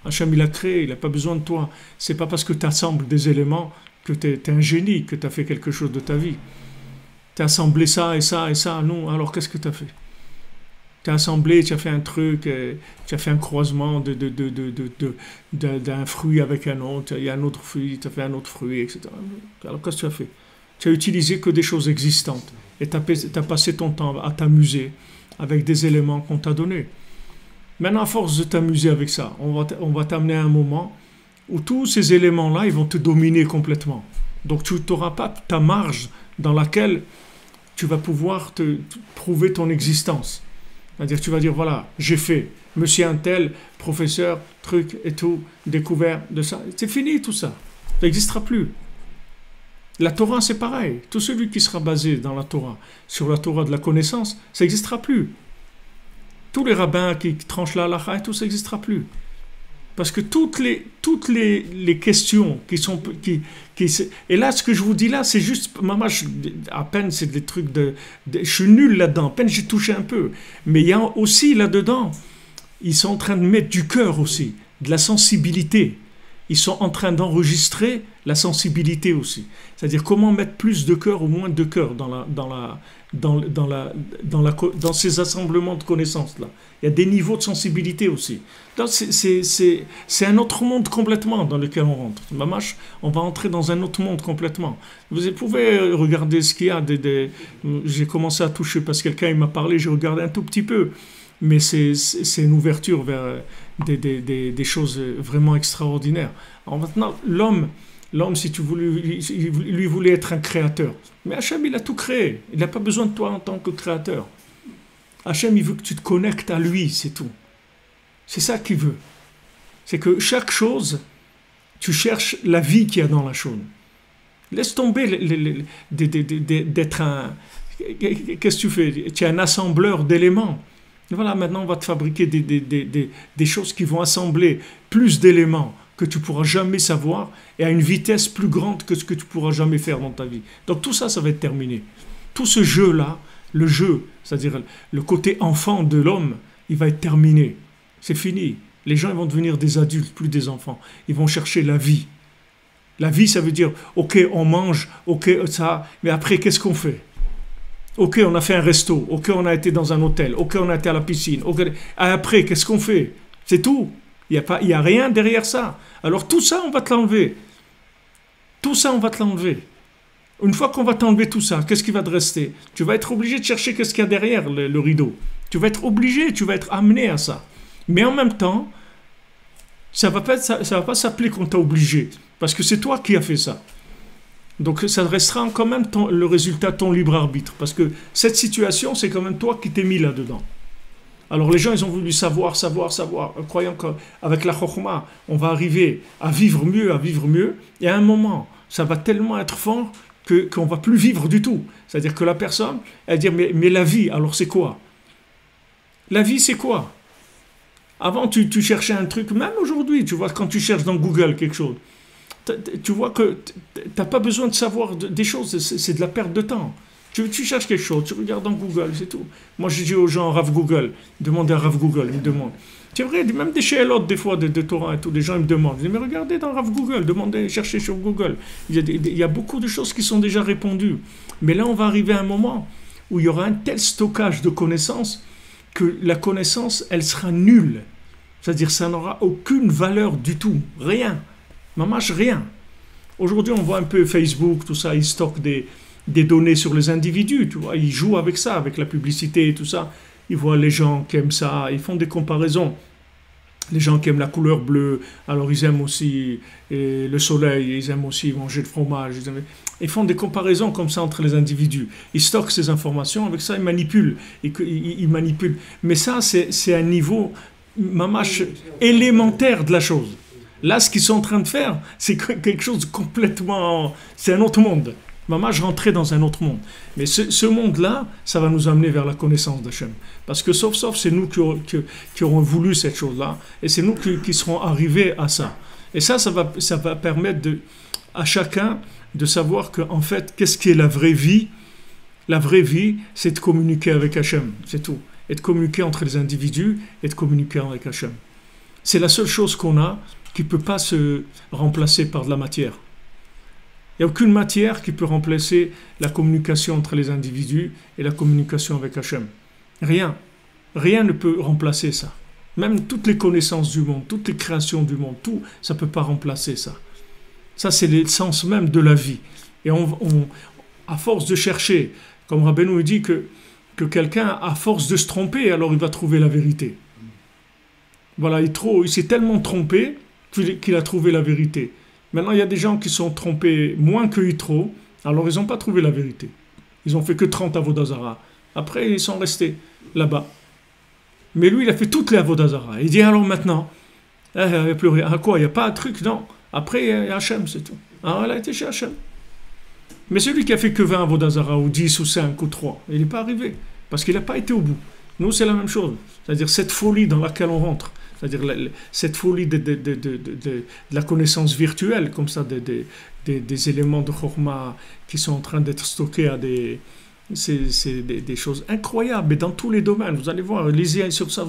Hachem, il a créé, il n'a pas besoin de toi. C'est pas parce que tu assembles des éléments que tu es un génie, que tu as fait quelque chose de ta vie. Tu as assemblé ça et ça et ça. Non, alors qu'est-ce que tu as fait? Tu as assemblé, tu as fait un truc, tu as fait un croisement d'un fruit avec un autre, il y a un autre fruit, tu as fait un autre fruit, etc. Alors qu'est-ce que tu as fait? Tu as utilisé que des choses existantes. Et tu as passé ton temps à t'amuser avec des éléments qu'on t'a donnés. Maintenant, à force de t'amuser avec ça, on va t'amener à un moment où tous ces éléments-là, ils vont te dominer complètement. Donc, tu n'auras pas ta marge dans laquelle tu vas pouvoir te prouver ton existence. C'est-à-dire, tu vas dire, voilà, j'ai fait, monsieur un tel, professeur, truc et tout, découvert de ça. C'est fini tout ça. Ça n'existera plus. La Torah, c'est pareil. Tout celui qui sera basé dans la Torah, sur la Torah de la connaissance, ça n'existera plus. Tous les rabbins qui tranchent la halakha et tout, ça n'existera plus. Parce que les questions et là, ce que je vous dis là, c'est juste, maman, à peine c'est des trucs je suis nul là-dedans, à peine j'ai touché un peu. Mais il y a aussi là-dedans, ils sont en train de mettre du cœur aussi, de la sensibilité. Ils sont en train d'enregistrer la sensibilité aussi. C'est-à-dire comment mettre plus de cœur ou moins de cœur dans ces assemblements de connaissances-là. Il y a des niveaux de sensibilité aussi. Donc c'est un autre monde complètement dans lequel on rentre. Mamash, on va entrer dans un autre monde complètement. Vous pouvez regarder ce qu'il y a. J'ai commencé à toucher parce que quelqu'un m'a parlé, j'ai regardé un tout petit peu. Mais c'est une ouverture vers des choses vraiment extraordinaires. Alors maintenant, l'homme, si tu voulais, lui voulait être un créateur. Mais Hachem, il a tout créé. Il n'a pas besoin de toi en tant que créateur. Hachem, il veut que tu te connectes à lui, c'est tout. C'est ça qu'il veut. C'est que chaque chose, tu cherches la vie qu'il y a dans la chose. Laisse tomber d'être un... Qu'est-ce que tu fais? Tu es un assembleur d'éléments. Voilà, maintenant on va te fabriquer des choses qui vont assembler plus d'éléments que tu pourras jamais savoir et à une vitesse plus grande que ce que tu pourras jamais faire dans ta vie. Donc tout ça, ça va être terminé. Tout ce jeu-là, le jeu, c'est-à-dire le côté enfant de l'homme, il va être terminé. C'est fini. Les gens ils vont devenir des adultes, plus des enfants. Ils vont chercher la vie. La vie, ça veut dire, ok, on mange, ok, ça, mais après, qu'est-ce qu'on fait? Ok, on a fait un resto. Ok, on a été dans un hôtel. Ok, on a été à la piscine. Okay. Après, qu'est-ce qu'on fait? C'est tout. Il n'y a rien derrière ça. Alors tout ça, on va te l'enlever. Tout ça, on va te l'enlever. Une fois qu'on va t'enlever tout ça, qu'est-ce qui va te rester? Tu vas être obligé de chercher qu'est-ce qu'il y a derrière le rideau. Tu vas être obligé, tu vas être amené à ça. Mais en même temps, ça va pas s'appeler qu'on t'a obligé. Parce que c'est toi qui as fait ça. Donc ça restera quand même le résultat de ton libre arbitre. Parce que cette situation, c'est quand même toi qui t'es mis là-dedans. Alors les gens, ils ont voulu savoir, croyant qu'avec la chokhma, on va arriver à vivre mieux. Et à un moment, ça va tellement être fort qu'on ne va plus vivre du tout. C'est-à-dire que la personne, elle va dire, mais la vie, alors c'est quoi? La vie, c'est quoi? Avant, tu cherchais un truc, même aujourd'hui, tu vois, quand tu cherches dans Google quelque chose, tu vois que tu n'as pas besoin de savoir des choses, c'est de la perte de temps. Tu cherches quelque chose, tu regardes dans Google, c'est tout. Moi, je dis aux gens, Rav Google, demandez à Rav Google, ils me demandent. C'est vrai, même des Sheelot, des fois, de Torah et tout, des gens ils me demandent. Je dis, mais regardez dans Rav Google, demandez, cherchez sur Google. Il y a beaucoup de choses qui sont déjà répondues. Mais là, on va arriver à un moment où il y aura un tel stockage de connaissances que la connaissance, elle sera nulle. C'est-à-dire, ça n'aura aucune valeur du tout, rien. Mamash, rien. Aujourd'hui, on voit un peu Facebook, tout ça, ils stockent des données sur les individus, tu vois, ils jouent avec ça, avec la publicité et tout ça. Ils voient les gens qui aiment ça, ils font des comparaisons. Les gens qui aiment la couleur bleue, alors ils aiment aussi le soleil, ils aiment aussi manger de fromage. Ils font des comparaisons comme ça entre les individus. Ils stockent ces informations, avec ça ils manipulent. Ils manipulent. Mais ça, c'est un niveau, mamash, élémentaire de la chose. Là, ce qu'ils sont en train de faire, c'est quelque chose de complètement... C'est un autre monde. Maman, je rentrais dans un autre monde. Mais ce monde-là, ça va nous amener vers la connaissance d'Hachem. Parce que sauf, c'est nous qui aurons voulu cette chose-là. Et c'est nous qui serons arrivés à ça. Et ça va permettre à chacun de savoir qu'en fait, qu'est-ce qui est la vraie vie? La vraie vie, c'est de communiquer avec Hachem. C'est tout. Et de communiquer entre les individus et de communiquer avec Hachem. C'est la seule chose qu'on a qui ne peut pas se remplacer par de la matière. Il n'y a aucune matière qui peut remplacer la communication entre les individus et la communication avec Hachem. Rien. Rien ne peut remplacer ça. Même toutes les connaissances du monde, toutes les créations du monde, tout, ça ne peut pas remplacer ça. Ça, c'est l'essence même de la vie. Et à force de chercher, comme Rabbeinu dit que quelqu'un, à force de se tromper, alors il va trouver la vérité. Voilà, il s'est tellement trompé qu'il a trouvé la vérité. Maintenant, il y a des gens qui sont trompés moins que Yitro, alors ils n'ont pas trouvé la vérité. Ils n'ont fait que 30 Avodazara. Après, ils sont restés là-bas. Mais lui, il a fait toutes les Avodazara. Il dit alors maintenant, il n'y a plus rien. À quoi? Il n'y a pas un truc? Non. Après, il y a Hachem, c'est tout. Alors, il a été chez Hachem. Mais celui qui a fait que 20 Avodazara, ou 10, ou 5, ou 3, il n'est pas arrivé. Parce qu'il n'a pas été au bout. Nous, c'est la même chose. C'est-à-dire cette folie dans laquelle on rentre. C'est-à-dire cette folie de la connaissance virtuelle, comme ça, des éléments de Chorma qui sont en train d'être stockés à des... C'est des choses incroyables, mais dans tous les domaines. Vous allez voir, lisez sur ça,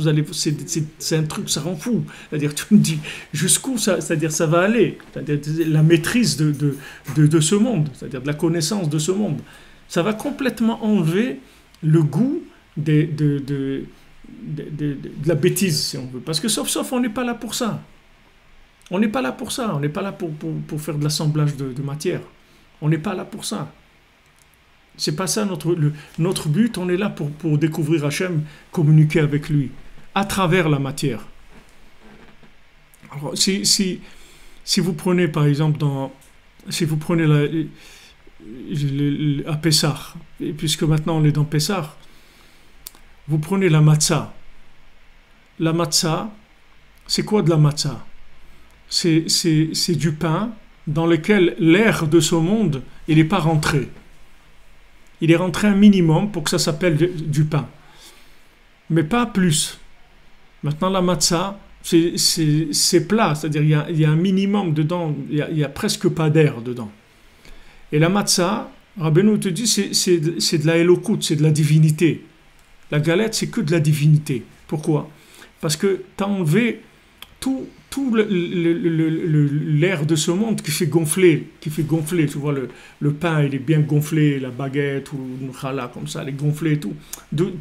c'est un truc, ça rend fou. C'est-à-dire, tu me dis, jusqu'où ça, c'est-à-dire, ça va aller. C'est-à-dire, la maîtrise de ce monde, c'est-à-dire de la connaissance de ce monde. Ça va complètement enlever le goût de la bêtise, si on veut. Parce que sauf, on n'est pas là pour ça. On n'est pas là pour ça. On n'est pas là pour faire de l'assemblage de matière. On n'est pas là pour ça. C'est pas ça notre but. On est là pour découvrir Hachem, communiquer avec lui, à travers la matière. Alors, si vous prenez, par exemple, si vous prenez à Pessah, et puisque maintenant on est dans Pessah, vous prenez la matzah. La matzah, c'est quoi de la matzah? C'est du pain dans lequel l'air de ce monde, il n'est pas rentré. Il est rentré un minimum pour que ça s'appelle du pain. Mais pas plus. Maintenant, la matzah, c'est plat, c'est-à-dire il y a un minimum dedans, il y a presque pas d'air dedans. Et la matzah, Rabbeinu te dit, c'est de la Elokout, c'est de la divinité. La galette, c'est que de la divinité. Pourquoi? Parce que tu as enlevé tout l'air de ce monde qui fait gonfler. Tu vois, le pain, il est bien gonflé, la baguette ou le challah, comme ça, elle est gonflée et tout.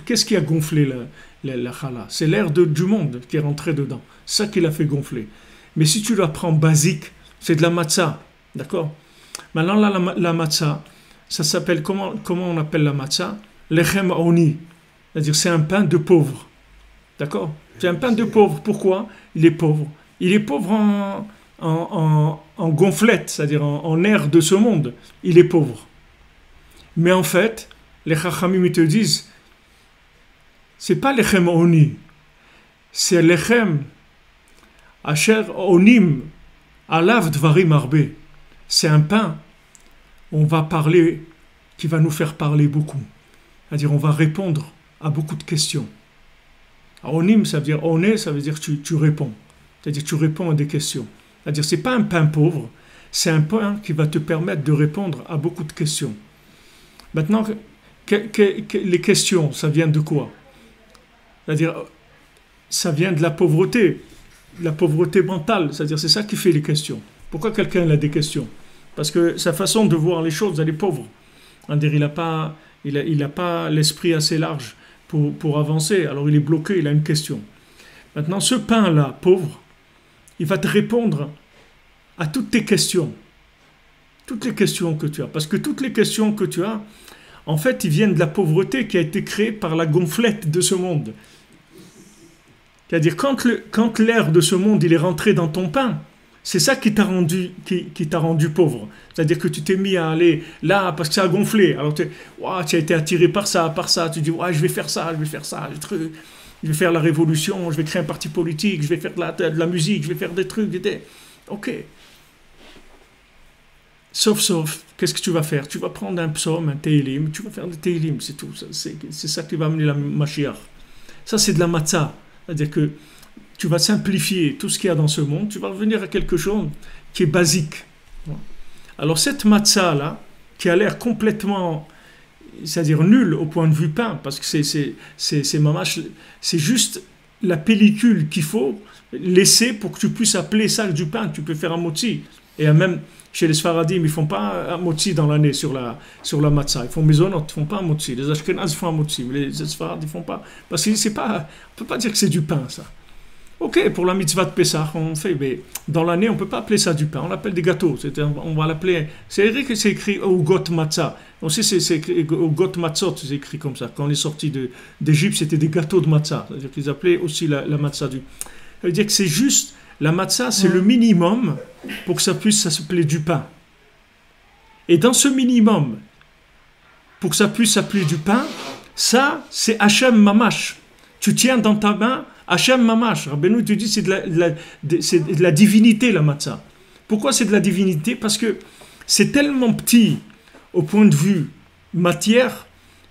Qu'est-ce qui a gonflé la challah? C'est l'air du monde qui est rentré dedans. C'est ça qui l'a fait gonfler. Mais si tu la prends basique, c'est de la matzah. D'accord? Maintenant, la matzah, ça s'appelle, comment on appelle la matzah? Lechem oni. C'est-à-dire, c'est un pain de pauvre. D'accord? C'est un pain de pauvre. Pourquoi? Il est pauvre. Il est pauvre en gonflette, c'est-à-dire en air de ce monde. Il est pauvre. Mais en fait, les Chachamim ils te disent, c'est pas lechem oni, c'est lechem asher onim alav dvarim arbe. C'est un pain, on va parler, qui va nous faire parler beaucoup. C'est-à-dire, on va répondre à beaucoup de questions. Onim, ça veut dire oné, ça veut dire tu réponds. C'est-à-dire tu réponds à des questions. C'est-à-dire c'est pas un pain pauvre, c'est un pain qui va te permettre de répondre à beaucoup de questions. Maintenant, les questions, ça vient de quoi? C'est-à-dire, ça vient de la pauvreté mentale. C'est-à-dire c'est ça qui fait les questions. Pourquoi quelqu'un a des questions? Parce que sa façon de voir les choses, elle est pauvre. C'est-à-dire il n'a pas l'esprit assez large pour avancer, alors il est bloqué, il a une question. Maintenant, ce pain-là, pauvre, il va te répondre à toutes tes questions. Toutes les questions que tu as. Parce que toutes les questions que tu as, en fait, ils viennent de la pauvreté qui a été créée par la gonflette de ce monde. C'est-à-dire, quand l'air de ce monde, il est rentré dans ton pain, c'est ça qui t'a rendu pauvre. C'est-à-dire que tu t'es mis à aller là parce que ça a gonflé. Alors tu as été attiré par ça. Tu dis, je vais faire ça, je vais faire la révolution, je vais créer un parti politique, je vais faire de la musique, je vais faire des trucs. Ok. Sauf, qu'est-ce que tu vas faire? Tu vas prendre un psaume, un Teilim, tu vas faire des Teilim, c'est tout. C'est ça qui va amener la Mashiach. Ça, c'est de la matzah. C'est-à-dire que tu vas simplifier tout ce qu'il y a dans ce monde, tu vas revenir à quelque chose qui est basique. Alors cette matzah-là, qui a l'air complètement, c'est-à-dire nulle au point de vue pain, parce que c'est juste la pellicule qu'il faut laisser pour que tu puisses appeler ça du pain. Tu peux faire un motzi. Et même chez les Sfaradim, ils ne font pas un motzi dans l'année sur la matzah. Ils font maisonnot, ils ne font pas un motzi. Les Ashkenaz font un motzi, mais les Sfaradim ils ne font pas. Parce que on ne peut pas dire que c'est du pain, ça. Ok, pour la mitzvah de Pessah, on fait, mais dans l'année, on ne peut pas appeler ça du pain, on l'appelle des gâteaux. On va l'appeler. C'est vrai que c'est écrit au got matzah. Aussi, c'est écrit au got matzot, c'est écrit comme ça. Quand on est sorti d'Égypte, c'était des gâteaux de matzah. C'est-à-dire qu'ils appelaient aussi la matzah du. Ça veut dire que c'est juste, la matzah, c'est le minimum pour que ça s'appeler du pain. Et dans ce minimum, pour que ça puisse s'appeler du pain, ça, c'est Hachem Mamash. Tu tiens dans ta main Hachem Mamash. Rabbeinu te dit c'est de la divinité la matzah. Pourquoi c'est de la divinité? Parce que c'est tellement petit au point de vue matière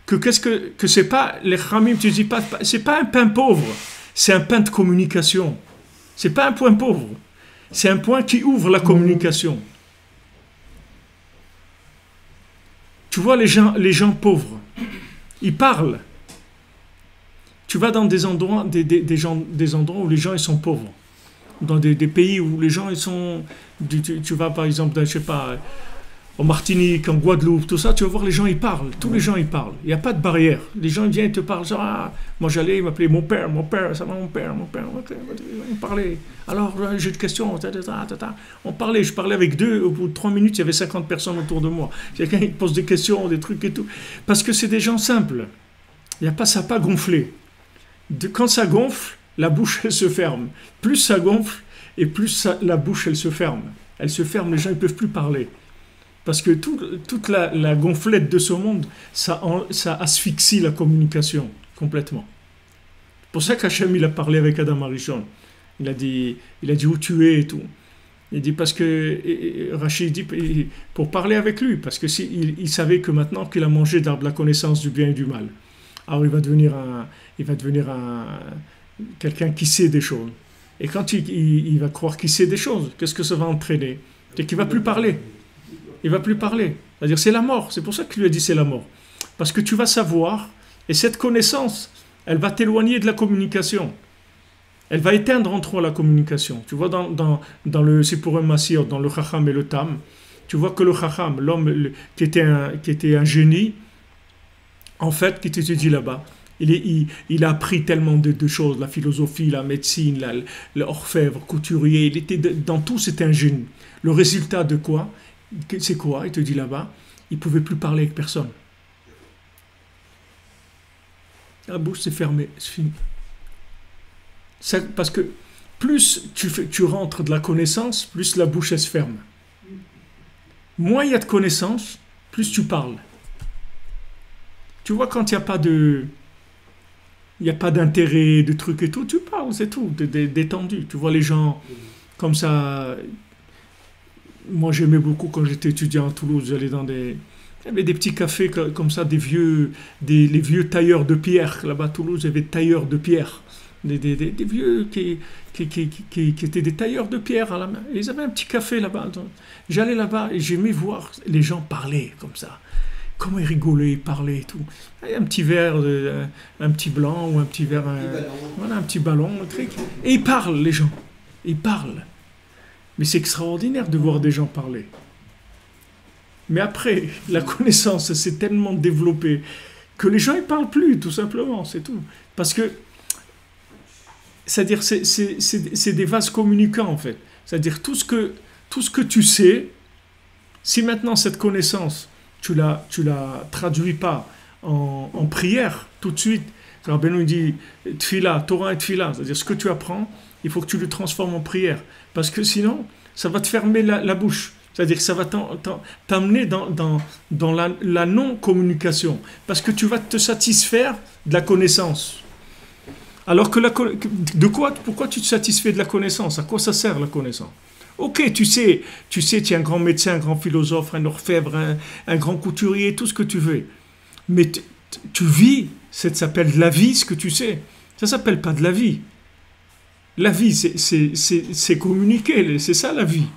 que c'est pas, les Khamim, tu dis pas, c'est pas un pain pauvre, c'est un pain de communication. C'est pas un point pauvre, c'est un point qui ouvre la communication. Tu vois les gens pauvres, ils parlent. Tu vas dans des endroits, des endroits où les gens ils sont pauvres, dans des pays où les gens ils sont, tu vas par exemple, je sais pas, en Martinique, en Guadeloupe, tout ça, tu vas voir les gens ils parlent, tous les gens ils parlent, il n'y a pas de barrière. Les gens ils viennent, ils te parlent, genre, ah, moi j'allais, ils m'appelaient mon père, ça va mon père, ils parlaient. Alors j'ai une question, on parlait, je parlais avec deux, au bout de 3 minutes, il y avait 50 personnes autour de moi. Quelqu'un il pose des questions, des trucs et tout, parce que c'est des gens simples. Il y a pas, ça n'a pas gonflé. Quand ça gonfle, la bouche elle se ferme. Plus ça gonfle et plus la bouche elle se ferme. Elle se ferme, les gens ne peuvent plus parler. Parce que toute la gonflette de ce monde, ça asphyxie la communication complètement. C'est pour ça qu'Hachem il a parlé avec Adam Arishon. Il a dit où tu es et tout. Il dit parce que Rachid dit pour parler avec lui, parce que il savait que maintenant qu'il a mangé d'arbre de la connaissance du bien et du mal, alors il va devenir quelqu'un qui sait des choses. Et quand il va croire qu'il sait des choses, qu'est-ce que ça va entraîner? C'est qu'il ne va plus parler. Il ne va plus parler. C'est-à-dire c'est la mort. C'est pour ça qu'il lui a dit c'est la mort. Parce que tu vas savoir, et cette connaissance, elle va t'éloigner de la communication. Elle va éteindre en toi la communication. Tu vois, dans le Sipurim Masir, dans le Chacham et le Tam, tu vois que le Chacham, l'homme qui était un génie, en fait, qui t'étudie là-bas, il a appris tellement de choses, la philosophie, la médecine, l'orfèvre, couturier, il était dans tout, c'était un génie. Le résultat de quoi? C'est quoi? Il te dit là-bas, il ne pouvait plus parler avec personne. La bouche s'est fermée, c'est fini. Parce que plus tu rentres de la connaissance, plus la bouche elle se ferme. Moins il y a de connaissance, plus tu parles. Tu vois, quand il n'y a pas d'intérêt, de trucs et tout, tu parles, c'est tout, détendu. Tu vois les gens comme ça. Moi, j'aimais beaucoup quand j'étais étudiant à Toulouse, j'allais il y avait des petits cafés comme ça, les vieux tailleurs de pierre. Là-bas à Toulouse, il y avait des tailleurs de pierre. Des vieux qui étaient des tailleurs de pierre à la main. Ils avaient un petit café là-bas. J'allais là-bas et j'aimais voir les gens parler comme ça. Comment ils rigolaient, ils parlaient et tout. Un petit verre, un petit blanc ou un petit verre, voilà, un petit ballon, un truc. Et ils parlent, les gens. Ils parlent. Mais c'est extraordinaire de voir des gens parler. Mais après, la connaissance s'est tellement développée que les gens ne parlent plus, tout simplement, c'est tout. Parce que, c'est-à-dire, c'est des vases communicants, en fait. C'est-à-dire, tout ce que tu sais, si maintenant cette connaissance, tu la traduis pas en prière, tout de suite, alors Ben nous dit, Tfila, Torah et Tfila, c'est-à-dire, ce que tu apprends, il faut que tu le transformes en prière. Parce que sinon, ça va te fermer la bouche. C'est-à-dire que ça va t'amener dans la non-communication. Parce que tu vas te satisfaire de la connaissance. Alors que pourquoi tu te satisfais de la connaissance? À quoi ça sert la connaissance? Ok, tu sais, tu es un grand médecin, un grand philosophe, un orfèvre, un grand couturier, tout ce que tu veux. Mais tu vis, ça s'appelle de la vie, ce que tu sais. Ça ne s'appelle pas de la vie. La vie, c'est communiquer, c'est ça la vie.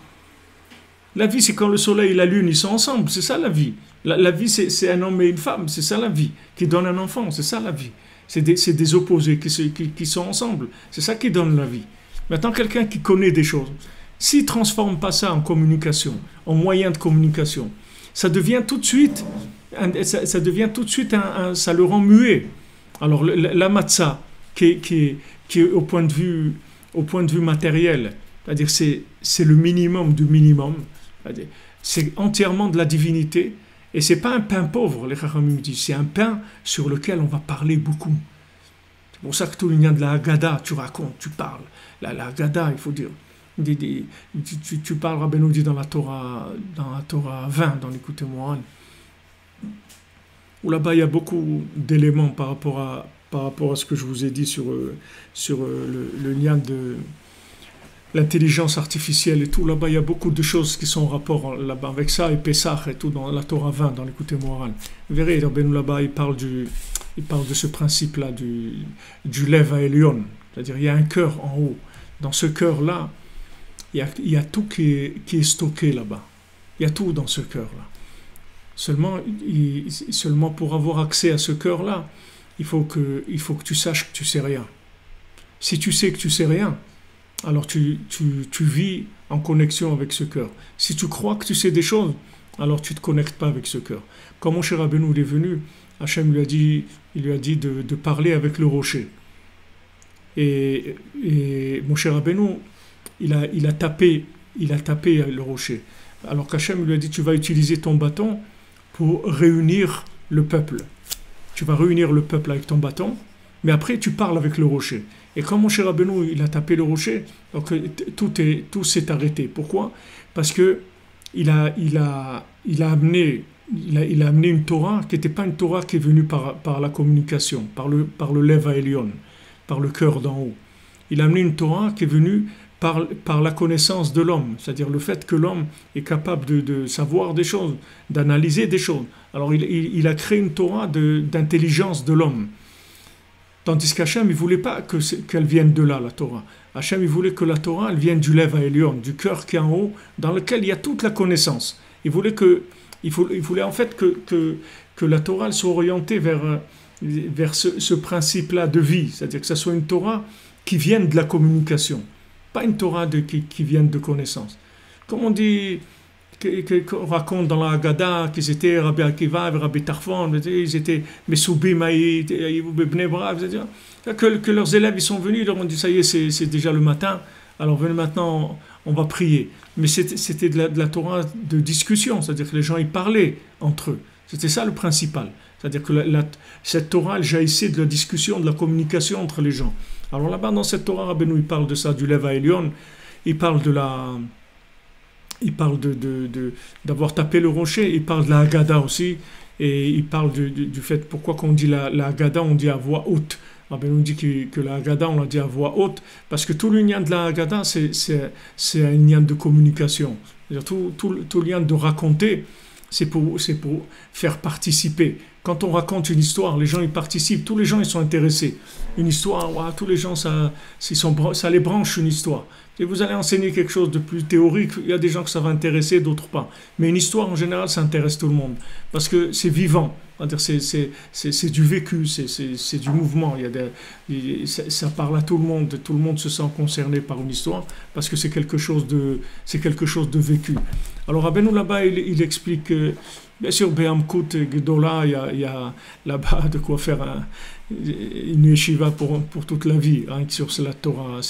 La vie, c'est quand le soleil et la lune, ils sont ensemble, c'est ça la vie. La vie, c'est un homme et une femme, c'est ça la vie. Qui donne un enfant, c'est ça la vie. C'est des opposés qui sont ensemble, c'est ça qui donne la vie. Maintenant, quelqu'un qui connaît des choses, s'il ne transforme pas ça en communication, en moyen de communication, ça devient tout de suite, ça le rend muet. Alors, la matzah, qui est au point de vue matériel, c'est-à-dire c'est le minimum du minimum, c'est entièrement de la divinité, et c'est pas un pain pauvre, les Chachamim disent, c'est un pain sur lequel on va parler beaucoup. C'est pour ça que tout le lien de la Haggadah, tu racontes, tu parles. La Haggadah, il faut dire, tu parles, Rabbi nous dit dans la Torah 20, dans l'Écoute Moran, où là-bas il y a beaucoup d'éléments par rapport à ce que je vous ai dit sur le lien l'intelligence artificielle et tout, là-bas, il y a beaucoup de choses qui sont en rapport là-bas avec ça, et Pessah et tout, dans la Torah 20, dans l'écoute moral. Vous verrez, Rabbeinu là-bas, il parle de ce principe-là, du Lev à Elion. C'est-à-dire, il y a un cœur en haut. Dans ce cœur-là, il y a tout qui est stocké là-bas. Il y a tout dans ce cœur-là. Seulement pour avoir accès à ce cœur-là, il faut que tu saches que tu sais rien. Si tu sais que tu sais rien, alors tu vis en connexion avec ce cœur. Si tu crois que tu sais des choses, alors tu ne te connectes pas avec ce cœur. Quand Moshe Rabbeinu est venu, Hachem lui a dit de parler avec le rocher. Et Moshe Rabbeinu, il a tapé le rocher. Alors qu'Hachem lui a dit, tu vas utiliser ton bâton pour réunir le peuple. Tu vas réunir le peuple avec ton bâton, mais après tu parles avec le rocher. Et quand Moshe Rabbeinu il a tapé le rocher, donc tout s'est arrêté. Pourquoi? Parce que il a amené une Torah qui n'était pas une Torah qui est venue par la communication, par le Lev à Elion, par le cœur d'en haut. Il a amené une Torah qui est venue par la connaissance de l'homme, c'est-à-dire le fait que l'homme est capable de savoir des choses, d'analyser des choses. Alors il a créé une Torah d'intelligence de l'homme. Tandis qu'Hachem, il ne voulait pas qu'elle vienne de là, la Torah. Hachem, il voulait que la Torah, elle vienne du Lev à Elion, du cœur qui est en haut, dans lequel il y a toute la connaissance. Il voulait en fait que la Torah elle soit orientée vers ce principe-là de vie, c'est-à-dire que ce soit une Torah qui vienne de la communication, pas une Torah qui vienne de connaissance. Comme on dit, qu'on raconte dans la Haggadah qu'ils étaient Rabbi Akiva et Rabbi Tarfon, ils étaient Mesoubim, c'est-à-dire que leurs élèves ils sont venus, ils leur ont dit ça y est, c'est déjà le matin, alors venez maintenant, on va prier. Mais c'était de la Torah de discussion, c'est-à-dire que les gens ils parlaient entre eux. C'était ça le principal. C'est-à-dire que cette Torah elle jaillissait de la discussion, de la communication entre les gens. Alors là-bas dans cette Torah, Rabbeinu il parle de ça, du Lev à Elion, il parle d'avoir tapé le rocher, il parle de la Haggadah aussi, et il parle du fait pourquoi qu'on dit la Haggadah, on dit à voix haute. Rabbeinu dit que la Haggadah, on l'a dit à voix haute, parce que tout le lien de la Haggadah, c'est un lien de communication. C'est-à-dire tout lien de raconter, c'est pour faire participer. Quand on raconte une histoire, les gens y participent, tous les gens ils sont intéressés. Une histoire, wow, tous les gens, ça les branche une histoire. Et vous allez enseigner quelque chose de plus théorique, il y a des gens que ça va intéresser, d'autres pas. Mais une histoire, en général, ça intéresse tout le monde. Parce que c'est vivant, c'est du vécu, c'est du mouvement. Ça parle à tout le monde se sent concerné par une histoire, parce que c'est quelque chose de vécu. Alors, Rabbeinu là-bas, il explique, bien sûr, Be'amkut Gdola, il y a là-bas de quoi faire une yeshiva pour toute la vie, hein, sur cette Torah,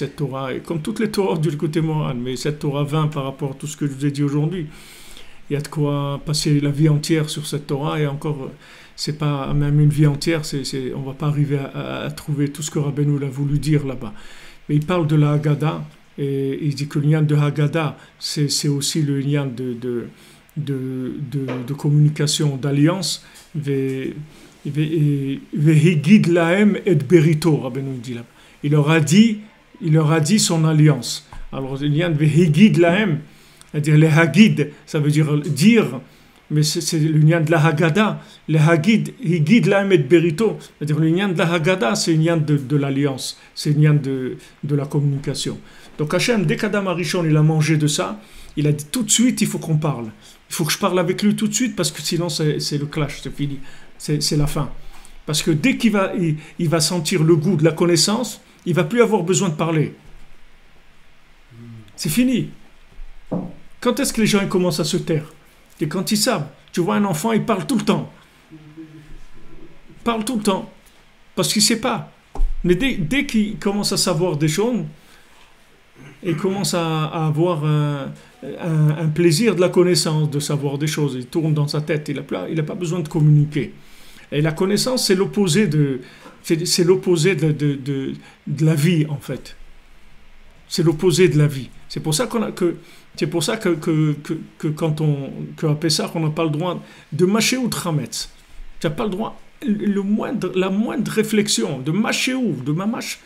et comme toutes les Torahs du côté moral, mais cette Torah 20 par rapport à tout ce que je vous ai dit aujourd'hui, il y a de quoi passer la vie entière sur cette Torah, et encore, c'est pas même une vie entière, on va pas arriver à trouver tout ce que Rabbeinu a voulu dire là-bas. Mais il parle de la Haggadah, et il dit que le lien de Haggadah, c'est aussi le lien de communication, d'alliance, Vehigid lahem et berito, Rabbeinu dit là. Il leur a dit son alliance. Alors, le lien de Vehigid lahem, c'est-à-dire les Hagid, ça veut dire, mais c'est le lien de la Haggadah. Les Hagid, Higid lahem et berito, c'est-à-dire le lien de la Haggadah, c'est le lien de l'alliance, c'est le lien de la communication. Donc, Hachem, dès qu'Adam Arishon, il a mangé de ça, il a dit tout de suite, il faut qu'on parle. Il faut que je parle avec lui tout de suite, parce que sinon, c'est le clash, c'est fini. C'est la fin. Parce que dès qu'il va sentir le goût de la connaissance, il ne va plus avoir besoin de parler. C'est fini. Quand est-ce que les gens ils commencent à se taire? Et quand ils savent. Tu vois un enfant, il parle tout le temps. Il parle tout le temps. Parce qu'il ne sait pas. Mais dès qu'il commence à savoir des choses, il commence à avoir un plaisir de la connaissance, de savoir des choses. Il tourne dans sa tête. Il n'a pas besoin de communiquer. Et la connaissance, c'est l'opposé de la vie, en fait. C'est l'opposé de la vie. C'est pour ça que qu'à Pessah, on n'a pas le droit de mâcher ou de rametz. Tu n'as pas le droit, la moindre réflexion, de mâcher ou, de mâcher,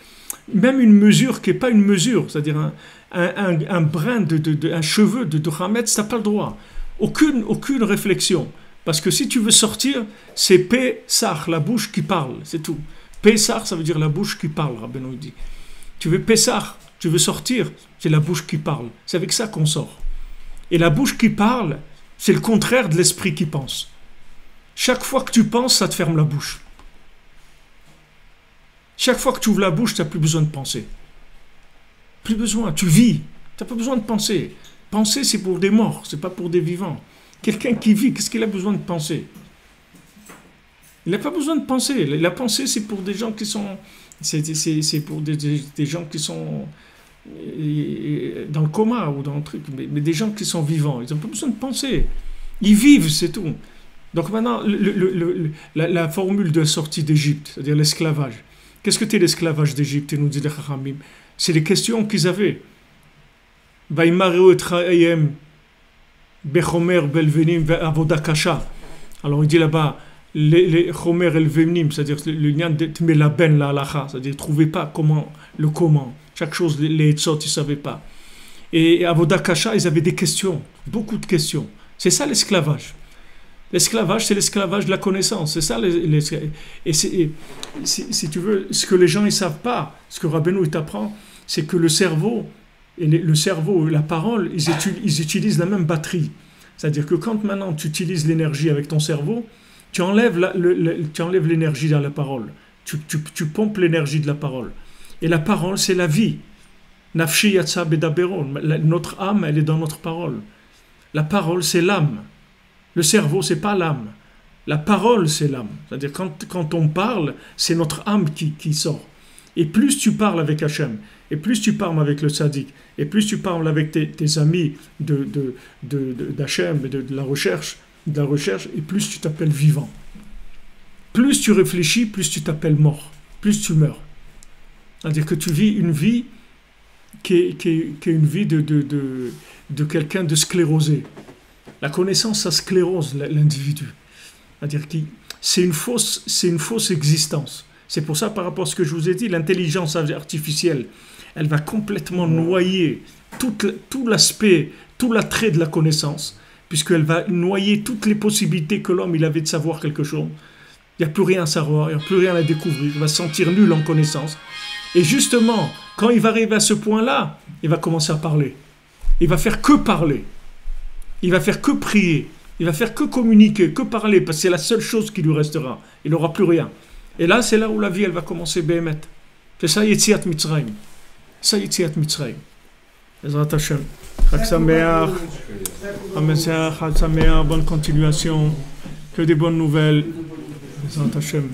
même une mesure qui n'est pas une mesure, c'est-à-dire un brin, un cheveu de Hametz, tu n'as pas le droit. Aucune réflexion. Parce que si tu veux sortir, c'est Pesach, la bouche qui parle, c'est tout. Pesach, ça veut dire la bouche qui parle, Rabbeinu dit. Tu veux Pesach, tu veux sortir, c'est la bouche qui parle. C'est avec ça qu'on sort. Et la bouche qui parle, c'est le contraire de l'esprit qui pense. Chaque fois que tu penses, ça te ferme la bouche. Chaque fois que tu ouvres la bouche, tu n'as plus besoin de penser. Plus besoin, tu vis. Tu n'as pas besoin de penser. Penser, c'est pour des morts, c'est pas pour des vivants. Quelqu'un qui vit, qu'est-ce qu'il a besoin de penser? Il n'a pas besoin de penser. La pensée, c'est pour des gens qui sont... C'est pour des gens qui sont dans le coma ou dans le truc. Mais des gens qui sont vivants, ils n'ont pas besoin de penser. Ils vivent, c'est tout. Donc maintenant, la formule de la sortie d'Égypte, c'est-à-dire l'esclavage. Qu'est-ce que c'est l'esclavage d'Égypte? Nous dit les Chachamim. C'est les questions qu'ils avaient. Alors il dit là-bas, les Chomer el Venim, c'est-à-dire le lien de Tmelaben la halacha, c'est-à-dire ils ne trouvaient pas comment. Chaque chose, les Etzot, ils ne savaient pas. Et Avoda Kasha, ils avaient des questions, beaucoup de questions. C'est ça l'esclavage. L'esclavage, c'est l'esclavage de la connaissance. C'est ça, et si tu veux, ce que les gens ne savent pas, ce que Rabbeinu t'apprend, c'est que le cerveau et la parole, ils utilisent la même batterie. C'est-à-dire que quand maintenant tu utilises l'énergie avec ton cerveau, tu enlèves l'énergie dans la parole. Tu pompes l'énergie de la parole. Et la parole, c'est la vie. Nafshi yatsa bedaberon. Notre âme, elle est dans notre parole. La parole, c'est l'âme. Le cerveau, c'est pas l'âme. La parole, c'est l'âme. C'est-à-dire quand on parle, c'est notre âme qui sort. Et plus tu parles avec Hachem, et plus tu parles avec le tzaddik, et plus tu parles avec tes amis d'Hachem et de la recherche, et plus tu t'appelles vivant. Plus tu réfléchis, plus tu t'appelles mort. Plus tu meurs. C'est-à-dire que tu vis une vie qui est une vie de quelqu'un de sclérosé. La connaissance, ça sclérose l'individu. C'est-à-dire que c'est une fausse existence. C'est pour ça, par rapport à ce que je vous ai dit, l'intelligence artificielle, elle va complètement noyer tout l'aspect, tout l'attrait de la connaissance, puisqu'elle va noyer toutes les possibilités que l'homme il avait de savoir quelque chose. Il n'y a plus rien à savoir, il n'y a plus rien à découvrir, il va se sentir nul en connaissance. Et justement, quand il va arriver à ce point-là, il va commencer à parler. Il va faire que parler. Il va faire que prier. Il va faire que communiquer, que parler, parce que c'est la seule chose qui lui restera. Il n'aura plus rien. Et là, c'est là où la vie, elle va commencer Béhémet. C'est ça, Yetziat Mitzrayim. Ça, Yetziat Mitzrayim. Ezrat Hashem. Chag Sameach. Chag Sameach. Bonne continuation. Que des bonnes nouvelles. Ezrat Hashem.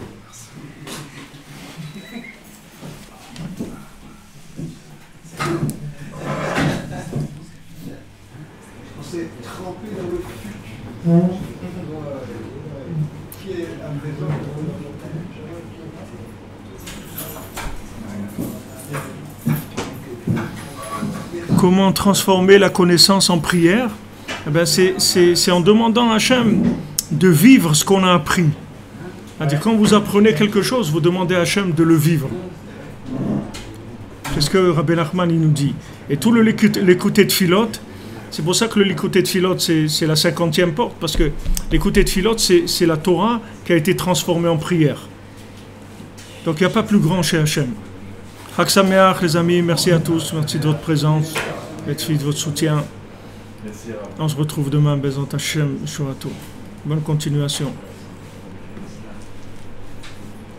On s'est trempé dans le futur. Qui est à présent. Comment transformer la connaissance en prière? Eh bien, c'est en demandant à Hachem de vivre ce qu'on a appris. C'est-à-dire, quand vous apprenez quelque chose, vous demandez à Hachem de le vivre. C'est ce que Rabbi Nachman il nous dit. Et tout l'écouter de Philote, c'est pour ça que l'écouter de Philote, c'est la 50e porte, parce que l'écouter de Philote, c'est la Torah qui a été transformée en prière. Donc il n'y a pas plus grand chez Hachem. Chag Sameach, les amis, merci à tous, merci de votre présence, merci de votre soutien. On se retrouve demain, Bezrat Hashem, Shorato. Bonne continuation.